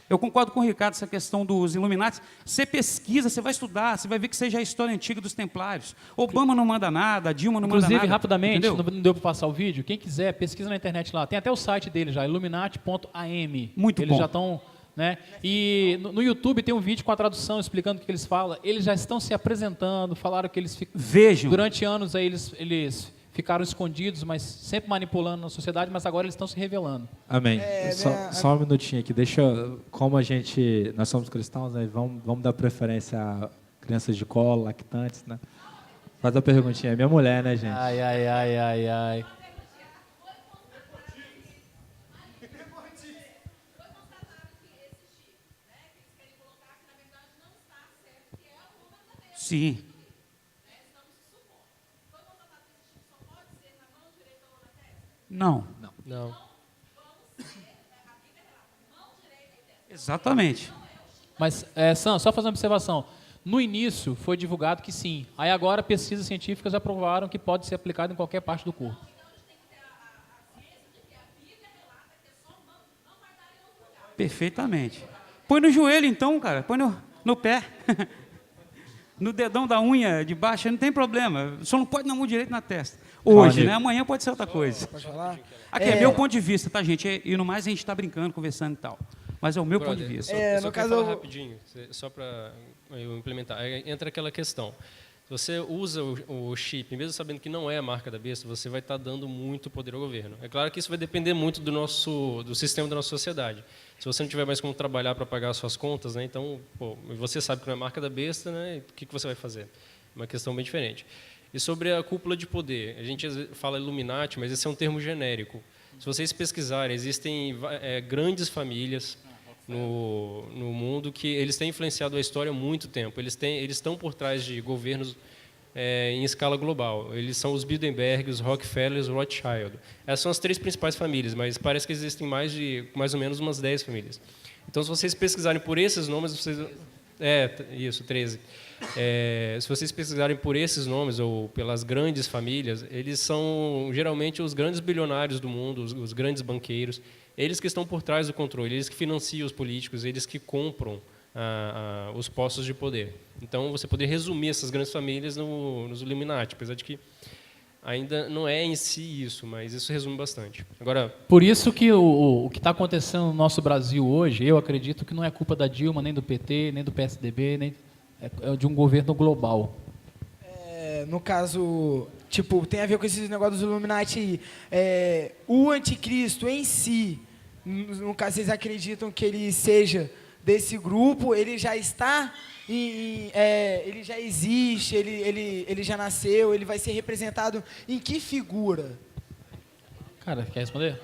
Eu concordo com o Ricardo, essa questão dos Illuminati. Você pesquisa, você vai estudar, você vai ver que seja a história antiga dos Templários. Obama não manda nada, Dilma não manda nada. Inclusive, rapidamente, entendeu? não deu para passar o vídeo. Quem quiser, pesquisa na internet lá. Tem até o site dele já, illuminati.am. Muito Eles bom. já estão... Né? E no YouTube tem um vídeo com a tradução explicando o que eles falam. Eles já estão se apresentando, falaram que eles ficam... Vejam. Durante anos aí eles ficaram escondidos, mas sempre manipulando na sociedade, mas agora eles estão se revelando. Amém. Só um minutinho aqui. Como nós somos cristãos, né, vamos dar preferência a crianças de colo, lactantes, né? Faz a perguntinha. É minha mulher, né, gente? Ai. Sim. Não. Não. Exatamente. Mas, Sam, só fazer uma observação. No início foi divulgado que sim. Aí agora pesquisas científicas já provaram que pode ser aplicado em qualquer parte do corpo. Perfeitamente. Põe no joelho então, cara. Põe no pé. No dedão da unha de baixo, não tem problema. Só não pode na mão direita na testa. Hoje, né? Amanhã pode ser outra coisa. Pode falar? Aqui é meu ponto de vista, tá, gente? E no mais a gente está brincando, conversando e tal. Mas é o meu ponto de vista. Só no quero caso falar rapidinho, só para eu implementar. Aí entra aquela questão. Se você usa o chip, mesmo sabendo que não é a marca da besta, você vai estar dando muito poder ao governo. É claro que isso vai depender muito do sistema da nossa sociedade. Se você não tiver mais como trabalhar para pagar as suas contas, né, então, você sabe que não é a marca da besta, né, o que você vai fazer? Uma questão bem diferente. E sobre a cúpula de poder, a gente fala Illuminati, mas esse é um termo genérico. Se vocês pesquisarem, existem grandes famílias no mundo que eles têm influenciado a história há muito tempo. Eles estão por trás de governos em escala global. Eles são os Bilderberg, os Rockefeller e os Rothschild. Essas são as 3 principais famílias, mas parece que existem mais ou menos umas 10 famílias. Então, se vocês pesquisarem por esses nomes, vocês... Isso, 13. Se vocês pesquisarem por esses nomes ou pelas grandes famílias, eles são geralmente os grandes bilionários do mundo, os grandes banqueiros. Eles que estão por trás do controle, eles que financiam os políticos, eles que compram os postos de poder. Então, você poderia resumir essas grandes famílias nos Illuminati, apesar de que ainda não é em si isso, mas isso resume bastante. Agora, por isso que o que está acontecendo no nosso Brasil hoje, eu acredito que não é culpa da Dilma, nem do PT, nem do PSDB, nem é de um governo global. No caso, tipo, tem a ver com esses negócios dos Illuminati. O anticristo em si, no caso, vocês acreditam que ele seja desse grupo? Ele já está, ele já existe, ele já nasceu, ele vai ser representado em que figura? Cara, quer responder?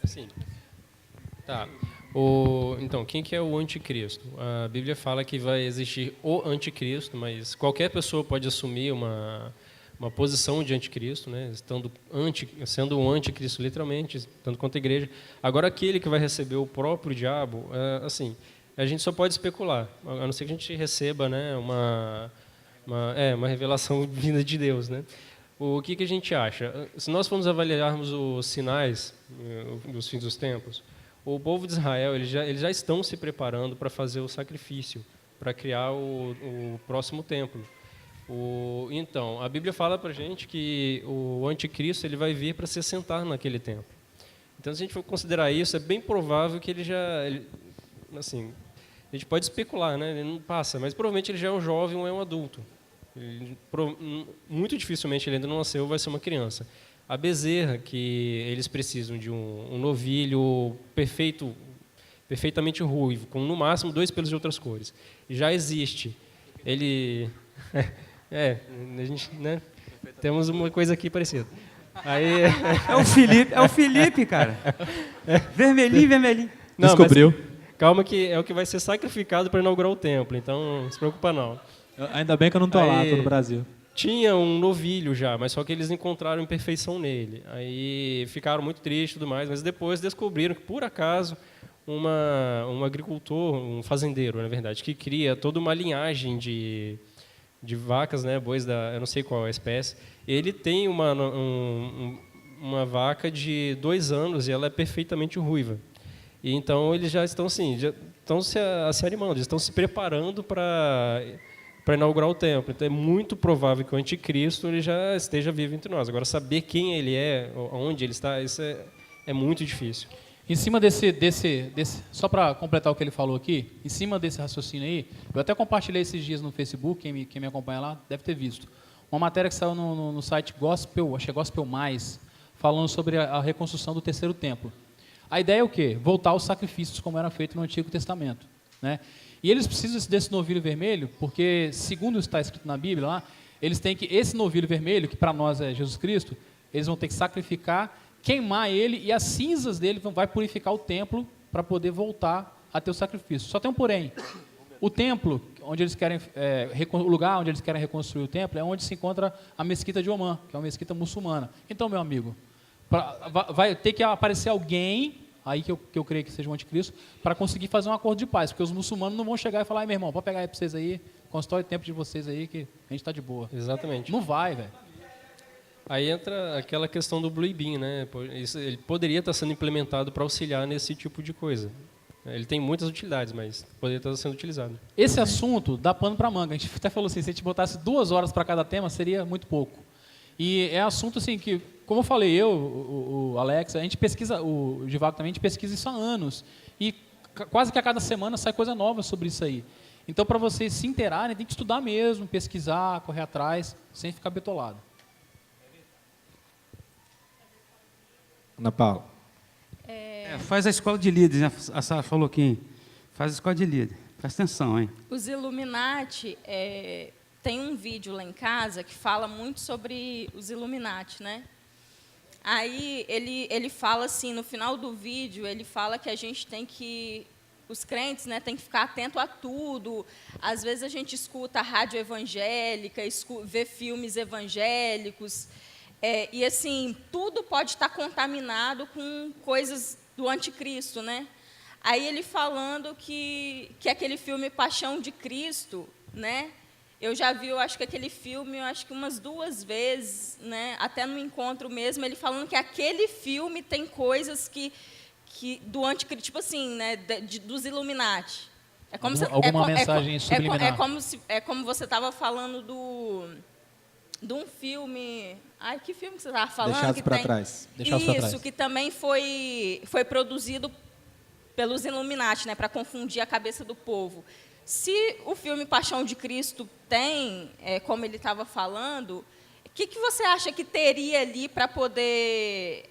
Sim. Tá. Então, quem que é o anticristo? A Bíblia fala que vai existir o anticristo, mas qualquer pessoa pode assumir uma posição de anticristo, né? Sendo um anticristo literalmente, tanto quanto a igreja. Agora, aquele que vai receber o próprio diabo, assim, a gente só pode especular, a não ser que a gente receba, né, uma revelação vinda de Deus, né? O que a gente acha? Se nós formos avaliarmos os sinais dos fins dos tempos, o povo de Israel eles já estão se preparando para fazer o sacrifício, para criar o próximo templo. Então, a Bíblia fala para a gente que o anticristo ele vai vir para se sentar naquele templo. Então, se a gente for considerar isso, é bem provável que assim, a gente pode especular, né? Ele não passa, mas provavelmente ele já é um jovem ou é um adulto. Muito dificilmente ele ainda não nasceu, vai ser uma criança. A bezerra, que eles precisam de um novilho perfeitamente ruivo, com no máximo 2 pelos de outras cores. E já existe. Ele... a gente, né? Temos uma coisa aqui parecida. Aí... É o Felipe, cara. Vermelhinho, vermelhinho. Não, descobriu. Calma que é o que vai ser sacrificado para inaugurar o templo, então não se preocupa não. Ainda bem que eu não estou lá, estou no Brasil. Tinha um novilho já, mas só que eles encontraram imperfeição nele. Aí ficaram muito tristes e tudo mais, mas depois descobriram que, por acaso, um agricultor, um fazendeiro, na verdade, que cria toda uma linhagem de vacas, né, bois eu não sei qual é a espécie, ele tem uma vaca de 2 anos e ela é perfeitamente ruiva. E então eles já estão assim, se animando, estão se preparando para inaugurar o templo. Então é muito provável que o anticristo ele já esteja vivo entre nós. Agora, saber quem ele é, onde ele está, isso é muito difícil. Em cima só para completar o que ele falou aqui, em cima desse raciocínio aí, eu até compartilhei esses dias no Facebook, quem me acompanha lá deve ter visto, uma matéria que saiu no site Gospel, acho que é Gospel Mais, falando sobre a reconstrução do terceiro templo. A ideia é o quê? Voltar aos sacrifícios como era feito no Antigo Testamento, né? E eles precisam desse novilho vermelho, porque, segundo está escrito na Bíblia lá, eles têm que, esse novilho vermelho, que para nós é Jesus Cristo, eles vão ter que sacrificar, queimar ele, e as cinzas dele vai purificar o templo para poder voltar a ter o sacrifício. Só tem um porém. O templo, onde eles querem, o lugar onde eles querem reconstruir o templo, é onde se encontra a mesquita de Omã, que é uma mesquita muçulmana. Então, meu amigo, vai ter que aparecer alguém, aí que eu creio que seja o anticristo, para conseguir fazer um acordo de paz, porque os muçulmanos não vão chegar e falar, meu irmão, pode pegar aí para vocês aí, constrói o templo de vocês aí, que a gente está de boa. Exatamente. Não vai, velho. Aí entra aquela questão do Blue Beam, né? Ele poderia estar sendo implementado para auxiliar nesse tipo de coisa. Ele tem muitas utilidades, mas poderia estar sendo utilizado. Esse assunto dá pano para manga. A gente até falou assim, se a gente botasse 2 horas para cada tema, seria muito pouco. E é assunto assim que, como eu falei, o Alex, a gente pesquisa, o Givago também, a gente pesquisa isso há anos. E quase que a cada semana sai coisa nova sobre isso aí. Então, para vocês se inteirarem, tem que estudar mesmo, pesquisar, correr atrás, sem ficar betolado. Ana Paula. Faz a escola de líderes, né? A Sara falou aqui. Faz a escola de líderes. Presta atenção, hein? Os Illuminati, tem um vídeo lá em casa que fala muito sobre os Illuminati, né? Aí ele fala assim, no final do vídeo, ele fala que a gente tem que, os crentes, né, tem que ficar atento a tudo. Às vezes a gente escuta a rádio evangélica, vê filmes evangélicos, e assim, tudo pode estar contaminado com coisas do anticristo, né? Aí ele falando que aquele filme Paixão de Cristo, né? Eu já vi, eu acho que aquele filme, eu acho que umas 2 vezes, né? Até no encontro mesmo, ele falando que aquele filme tem coisas que do anticristo, tipo assim, né? Dos Illuminati. É como alguma mensagem subliminar. É como você estava falando de um filme. Ai, que filme que você estava falando? Deixados para trás. Isso, que também foi produzido pelos Illuminati, né, para confundir a cabeça do povo. Se o filme Paixão de Cristo tem, como ele estava falando, o que você acha que teria ali para poder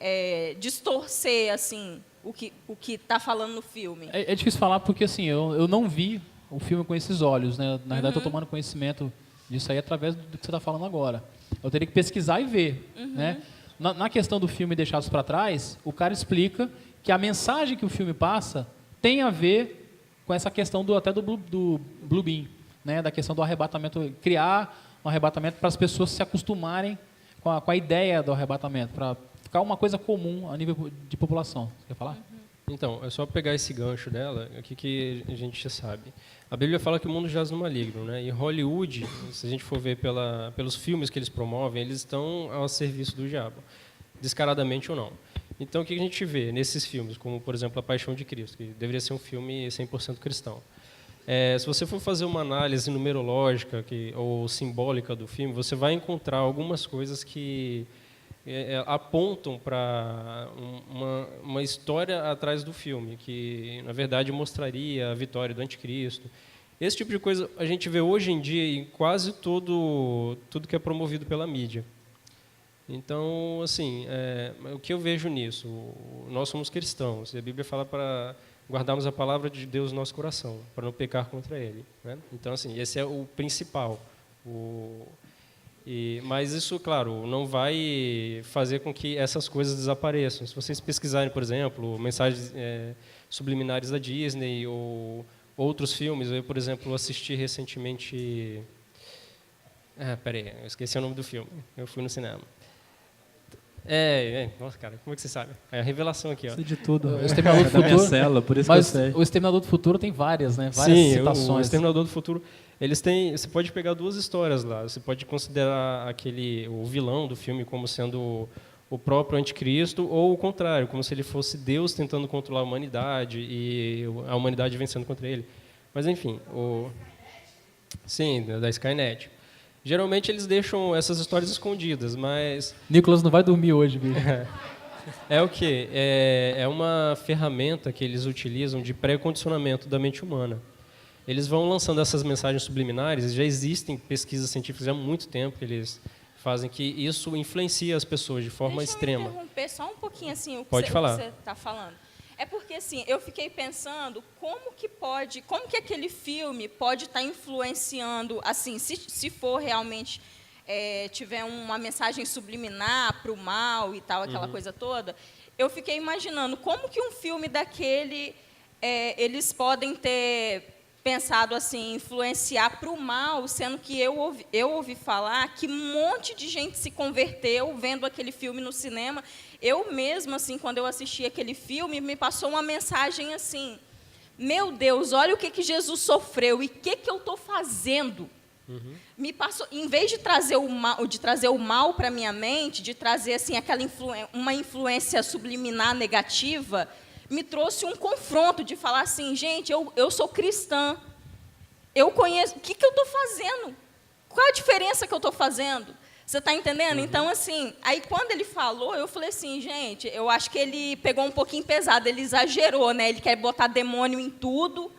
distorcer assim o que está falando no filme? É difícil falar porque assim, eu não vi o filme com esses olhos, né? Na verdade, estou tomando conhecimento disso aí através do que você está falando agora. Eu teria que pesquisar e ver, né? Na questão do filme Deixados para Trás, o cara explica que a mensagem que o filme passa tem a ver com essa questão do Blue Beam, né? Da questão do arrebatamento, criar um arrebatamento para as pessoas se acostumarem com a ideia do arrebatamento, para ficar uma coisa comum a nível de população. Você quer falar? Então, é só pegar esse gancho dela, o que a gente já sabe. A Bíblia fala que o mundo jaz no maligno, né? E Hollywood, se a gente for ver pelos filmes que eles promovem, eles estão ao serviço do diabo, descaradamente ou não. Então, o que a gente vê nesses filmes, como, por exemplo, A Paixão de Cristo, que deveria ser um filme 100% cristão. Se você for fazer uma análise numerológica ou simbólica do filme, você vai encontrar algumas coisas que apontam para uma história atrás do filme, que, na verdade, mostraria a vitória do anticristo. Esse tipo de coisa a gente vê hoje em dia em quase tudo que é promovido pela mídia. Então, assim, o que eu vejo nisso? Nós somos cristãos, e a Bíblia fala para guardarmos a palavra de Deus no nosso coração, para não pecar contra Ele, né? Então, assim, esse é o principal. Mas isso, claro, não vai fazer com que essas coisas desapareçam. Se vocês pesquisarem, por exemplo, mensagens subliminares da Disney ou outros filmes, eu, por exemplo, assisti recentemente... peraí, eu esqueci o nome do filme. Eu fui no cinema. Nossa, cara, como é que você sabe? É a revelação aqui, ó. Sei de tudo. O Exterminador do da minha Futuro, cela, por isso mas que eu sei. o Exterminador do Futuro tem várias, né? Várias citações. O Exterminador do Futuro, eles têm... Você pode pegar duas histórias lá. Você pode considerar o vilão do filme como sendo o próprio anticristo, ou o contrário, como se ele fosse Deus tentando controlar a humanidade e a humanidade vencendo contra ele. Mas, enfim, sim, da Skynet. Geralmente eles deixam essas histórias escondidas, mas... Nicolas não vai dormir hoje, bicho. É o quê? É uma ferramenta que eles utilizam de pré-condicionamento da mente humana. Eles vão lançando essas mensagens subliminares, já existem pesquisas científicas há muito tempo que eles fazem que isso influencia as pessoas de forma extrema. Deixa eu interromper só um pouquinho assim, o que Pode falar. você está falando. É porque, assim, eu fiquei pensando como que aquele filme pode estar influenciando, assim, se for realmente, tiver uma mensagem subliminar para o mal e tal, aquela coisa toda, eu fiquei imaginando como que um filme daquele, eles podem ter pensado, assim, influenciar para o mal, sendo que eu ouvi falar que um monte de gente se converteu vendo aquele filme no cinema. Eu mesma, assim, quando eu assisti aquele filme, me passou uma mensagem assim, meu Deus, olha o que Jesus sofreu e o que eu estou fazendo. Me passou, em vez de trazer o mal para a minha mente, de trazer assim, uma influência subliminar negativa, me trouxe um confronto de falar assim, gente, eu sou cristã, eu conheço, o que eu estou fazendo? Qual a diferença que eu estou fazendo? Você está entendendo? Então, assim, aí quando ele falou, eu falei assim, gente, eu acho que ele pegou um pouquinho pesado, ele exagerou, né? Ele quer botar demônio em tudo,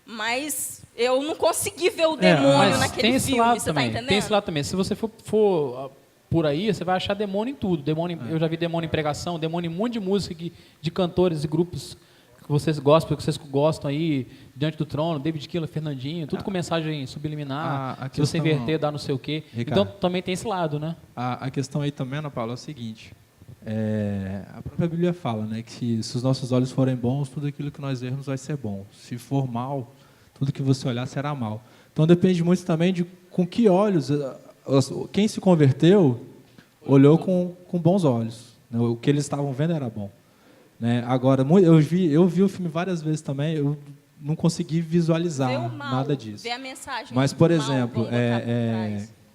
mas eu não consegui ver o demônio naquele filme, você está entendendo? Tem esse lado também. Se você for por aí, você vai achar demônio em tudo. Demônio, eu já vi demônio em pregação, demônio em um monte de música de cantores e grupos que vocês gostam aí, Diante do Trono, David Keeler, Fernandinho, tudo com mensagem subliminar, se você inverter, dá não sei o quê. Ricardo, então, também tem esse lado, né? A questão aí também, Ana Paula, é o seguinte, a própria Bíblia fala, né, que se os nossos olhos forem bons, tudo aquilo que nós vermos vai ser bom. Se for mal, tudo que você olhar será mal. Então, depende muito também de com que olhos... Quem se converteu olhou com bons olhos. Né? O que eles estavam vendo era bom. Né? Agora, eu vi o filme várias vezes também, eu não consegui visualizar nada disso. Ver a mensagem. Mas, por exemplo,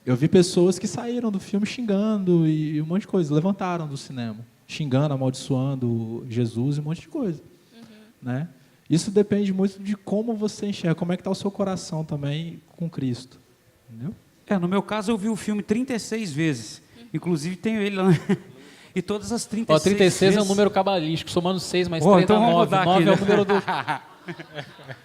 eu vi pessoas que saíram do filme xingando e um monte de coisa, levantaram do cinema, xingando, amaldiçoando Jesus e um monte de coisa. Né? Isso depende muito de como você enxerga, como é que está o seu coração também com Cristo. Entendeu? No meu caso, eu vi o filme 36 vezes. Inclusive, tenho ele lá. E todas as 36 36 vezes... é um número cabalístico, somando 6 mais 3 dá 9. 9 aqui, né? é o número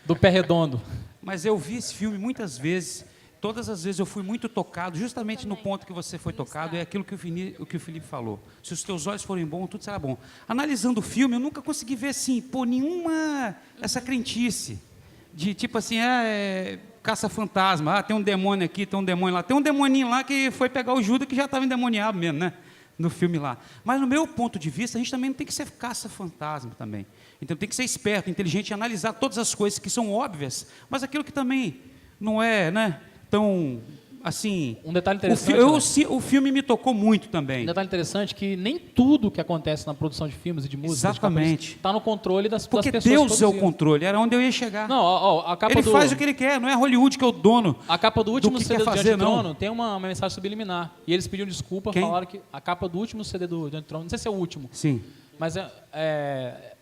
do pé redondo. Mas eu vi esse filme muitas vezes. Todas as vezes eu fui muito tocado, justamente no ponto que você foi tocado, é aquilo que o Felipe falou. Se os teus olhos forem bons, tudo será bom. Analisando o filme, eu nunca consegui ver assim, nenhuma essa crentice. De tipo assim, caça-fantasma, tem um demônio aqui, tem um demônio lá. Tem um demoninho lá que foi pegar o Judas que já estava endemoniado mesmo, né? No filme lá. Mas no meu ponto de vista, a gente também não tem que ser caça-fantasma também. Então tem que ser esperto, inteligente e analisar todas as coisas que são óbvias, mas aquilo que também não é, né, tão assim... Um detalhe interessante... O filme me tocou muito também. Um detalhe interessante que nem tudo que acontece na produção de filmes e de música está no controle das pessoas. Porque Deus é o controle, era onde eu ia chegar. Não, a capa ele faz o que ele quer, não é Hollywood que é o dono. A capa do último CD do Diante do Trono não. tem uma mensagem subliminar. E eles pediram desculpa, falaram que a capa do último CD do Diante do Trono, não sei se é o último. Sim. Mas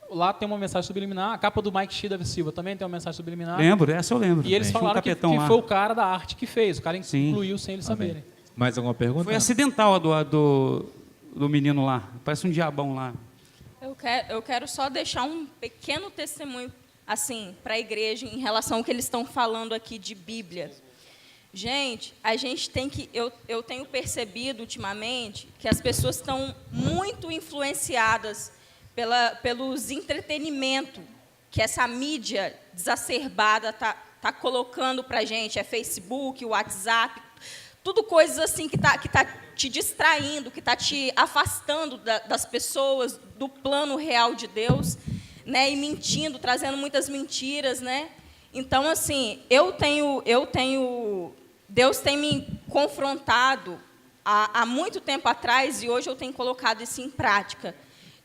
lá tem uma mensagem subliminar, a capa do Mike Shida Silva também tem uma mensagem subliminar. Essa eu lembro. E eles falaram que foi o cara da arte que fez, o cara incluiu sem eles saberem. Mais alguma pergunta? Foi acidental a do menino lá, parece um diabão lá. Eu quero só deixar um pequeno testemunho assim, para a igreja em relação ao que eles estão falando aqui de Bíblia. Gente, a gente tem que... Eu tenho percebido ultimamente que as pessoas estão muito influenciadas pelos entretenimentos essa mídia exacerbada tá colocando para a gente, é Facebook, WhatsApp, tudo coisas assim que tá te distraindo, que está te afastando das pessoas, do plano real de Deus, né, e mentindo, trazendo muitas mentiras, né? Então, assim, Deus tem me confrontado há muito tempo atrás, e hoje eu tenho colocado isso em prática,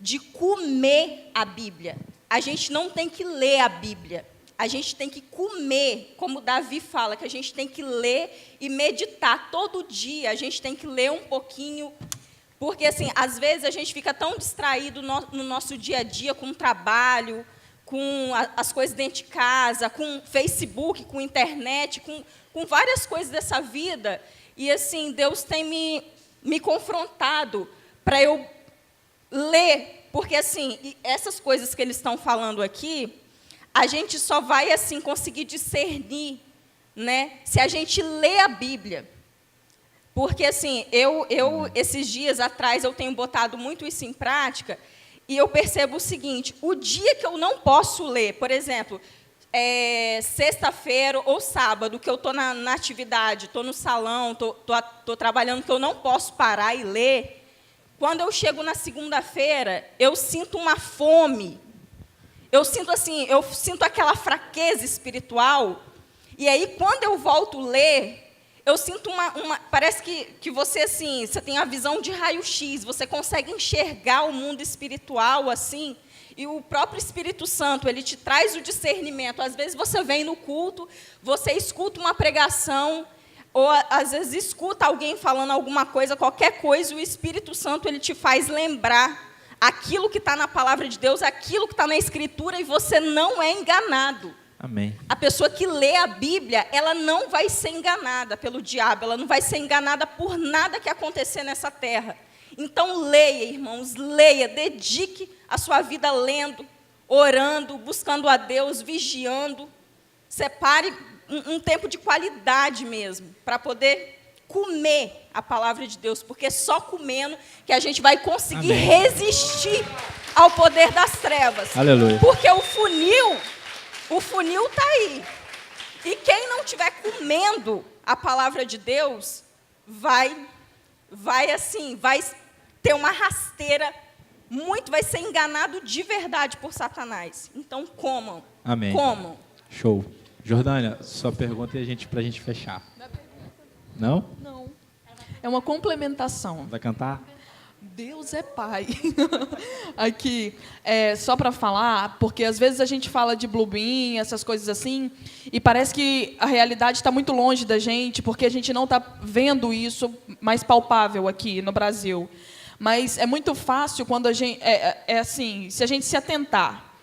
de comer a Bíblia. A gente não tem que ler a Bíblia, a gente tem que comer, como Davi fala, que a gente tem que ler e meditar todo dia, a gente tem que ler um pouquinho, porque, assim, às vezes a gente fica tão distraído no nosso dia a dia com o trabalho, com as coisas dentro de casa, com Facebook, com internet, com várias coisas dessa vida. E, assim, Deus tem me confrontado para eu ler, porque, assim, essas coisas que eles estão falando aqui, a gente só vai, assim, conseguir discernir, né, se a gente lê a Bíblia. Porque, assim, esses dias atrás, eu tenho botado muito isso em prática, e eu percebo o seguinte, o dia que eu não posso ler, por exemplo, sexta-feira ou sábado, que eu estou na atividade, estou no salão, estou trabalhando, que eu não posso parar e ler, quando eu chego na segunda-feira, eu sinto uma fome, eu sinto aquela fraqueza espiritual, e aí, quando eu volto a ler, eu sinto parece que você, assim, você tem a visão de raio-x, você consegue enxergar o mundo espiritual, assim, e o próprio Espírito Santo, ele te traz o discernimento. Às vezes você vem no culto, você escuta uma pregação, ou às vezes escuta alguém falando alguma coisa, qualquer coisa, e o Espírito Santo, ele te faz lembrar aquilo que está na palavra de Deus, aquilo que está na Escritura, e você não é enganado. Amém. A pessoa que lê a Bíblia, ela não vai ser enganada pelo diabo, ela não vai ser enganada por nada que acontecer nessa terra. Então, leia, irmãos, leia, dedique a sua vida lendo, orando, buscando a Deus, vigiando. Separe um tempo de qualidade mesmo, para poder comer a palavra de Deus, porque é só comendo que a gente vai conseguir resistir ao poder das trevas. Aleluia. Porque o funil está aí. E quem não estiver comendo a palavra de Deus, vai ter uma rasteira vai ser enganado de verdade por Satanás. Então, comam. Amém. Comam. Show. Jordânia, sua pergunta é para a gente fechar. Não? Não. É uma complementação. Vai cantar? Deus é Pai. Aqui, só para falar, porque às vezes a gente fala de Bluebeam, essas coisas assim, e parece que a realidade está muito longe da gente, porque a gente não está vendo isso mais palpável aqui no Brasil. Mas é muito fácil quando a gente... assim, se a gente se atentar.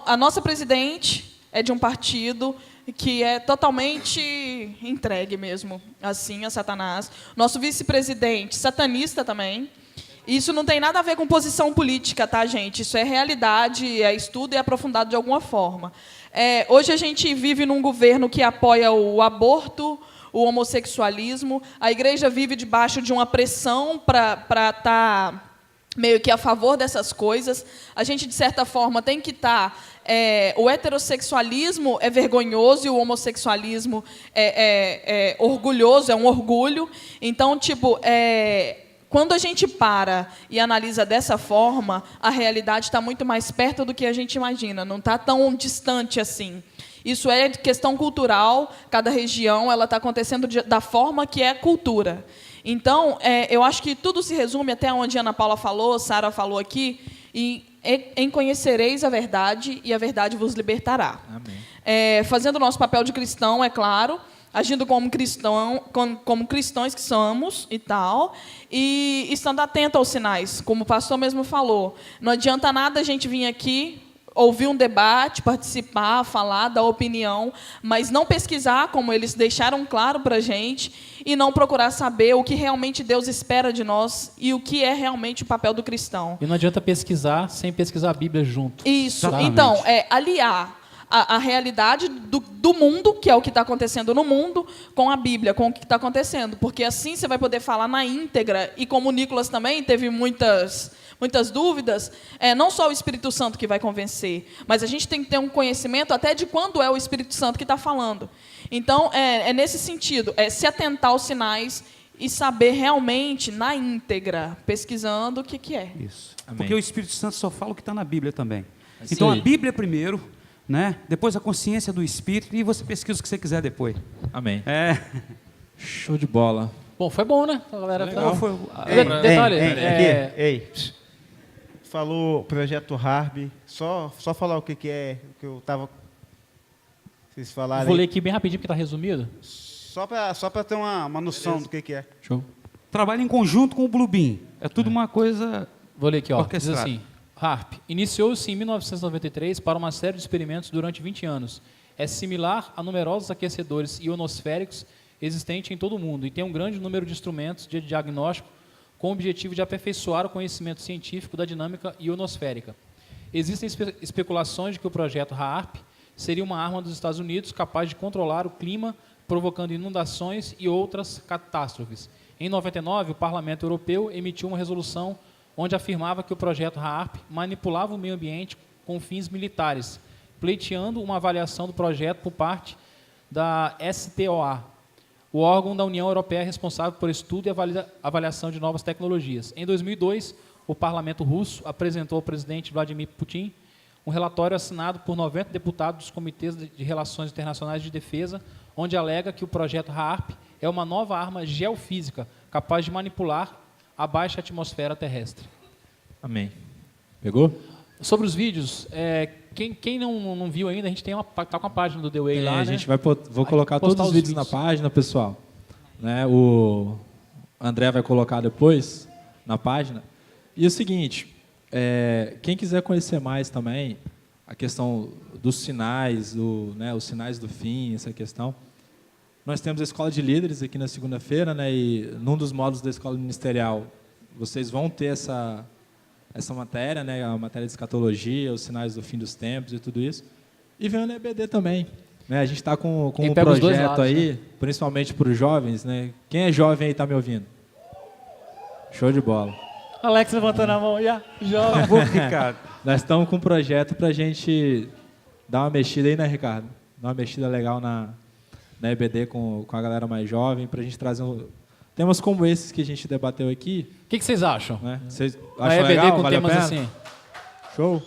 A nossa presidente é de um partido que é totalmente entregue mesmo, assim, a Satanás. Nosso vice-presidente, satanista também. Isso não tem nada a ver com posição política, tá, gente? Isso é realidade, é estudo e é aprofundado de alguma forma. Hoje a gente vive num governo que apoia o aborto, o homossexualismo. A igreja vive debaixo de uma pressão para estar meio que a favor dessas coisas. A gente, de certa forma, tem que estar... o heterossexualismo é vergonhoso e o homossexualismo é orgulhoso, é um orgulho. Então, tipo, quando a gente para e analisa dessa forma, a realidade está muito mais perto do que a gente imagina, não está tão distante assim. Isso é questão cultural, cada região ela está acontecendo da forma que é cultura. Então, eu acho que tudo se resume, até onde a Ana Paula falou, Sara falou aqui, em conhecereis a verdade, e a verdade vos libertará. Amém. Fazendo o nosso papel de cristão, é claro, agindo como cristãos que somos e tal, e estando atento aos sinais, como o pastor mesmo falou. Não adianta nada a gente vir aqui, ouvir um debate, participar, falar, dar opinião, mas não pesquisar, como eles deixaram claro para a gente, e não procurar saber o que realmente Deus espera de nós e o que é realmente o papel do cristão. E não adianta pesquisar sem pesquisar a Bíblia junto. Isso. Exatamente. Então, aliar a realidade do mundo, que é o que está acontecendo no mundo, com a Bíblia, com o que está acontecendo. Porque assim você vai poder falar na íntegra, e como o Nicolas também teve muitas muitas dúvidas, não só o Espírito Santo que vai convencer, mas a gente tem que ter um conhecimento até de quando é o Espírito Santo que está falando. Então, é nesse sentido, se atentar aos sinais e saber realmente, na íntegra, pesquisando o que é. Isso. Amém. Porque o Espírito Santo só fala o que está na Bíblia também. Sim. Então, a Bíblia primeiro, né? Depois a consciência do Espírito, e você pesquisa o que você quiser depois. Amém. Show de bola. Bom, foi bom, né? A galera Legal. Detalhe. Ei. Falou projeto Harb. Só falar o que é, o que eu tava. Vocês falaram. Vou ler aqui bem rapidinho, porque está resumido. Só para ter uma noção do que é. Show. Trabalha em conjunto com o Bluebeam. É tudo uma coisa. Vou ler aqui, ó. Diz orquestrada. assim: HARP iniciou-se em 1993 para uma série de experimentos durante 20 anos. É similar a numerosos aquecedores ionosféricos existentes em todo o mundo e tem um grande número de instrumentos de diagnóstico com o objetivo de aperfeiçoar o conhecimento científico da dinâmica ionosférica. Existem especulações de que o projeto HARP seria uma arma dos Estados Unidos capaz de controlar o clima, provocando inundações e outras catástrofes. Em 99, o Parlamento Europeu emitiu uma resolução onde afirmava que o projeto HARP manipulava o meio ambiente com fins militares, pleiteando uma avaliação do projeto por parte da STOA, o órgão da União Europeia responsável por estudo e avaliação de novas tecnologias. Em 2002, o Parlamento russo apresentou ao presidente Vladimir Putin um relatório assinado por 90 deputados dos Comitês de Relações Internacionais de Defesa, onde alega que o projeto HARP é uma nova arma geofísica capaz de manipular a baixa atmosfera terrestre. Amém. Pegou? Sobre os vídeos, quem não viu ainda, a gente tá com a página do The Way lá, A né? gente vou colocar todos os vídeos na página, pessoal. Né? O André vai colocar depois na página. E o seguinte, quem quiser conhecer mais também a questão dos sinais, os sinais do fim, essa questão, nós temos a Escola de Líderes aqui na segunda-feira, né? E num dos módulos da Escola Ministerial, vocês vão ter essa matéria, né? A matéria de escatologia, os sinais do fim dos tempos e tudo isso. E vem o EBD também. Né? A gente está com um projeto aí, né? Principalmente para os jovens. Né? Quem é jovem aí está me ouvindo? Show de bola. Alex levantando a mão, jovem. Ricardo. Nós estamos com um projeto para a gente dar uma mexida aí, né, Ricardo? Dar uma mexida legal na EBD com a galera mais jovem, para a gente trazer temas como esses que a gente debateu aqui. O que vocês acham? Né? Vocês A acham EBD legal? com Vale temas a pena? assim. Show.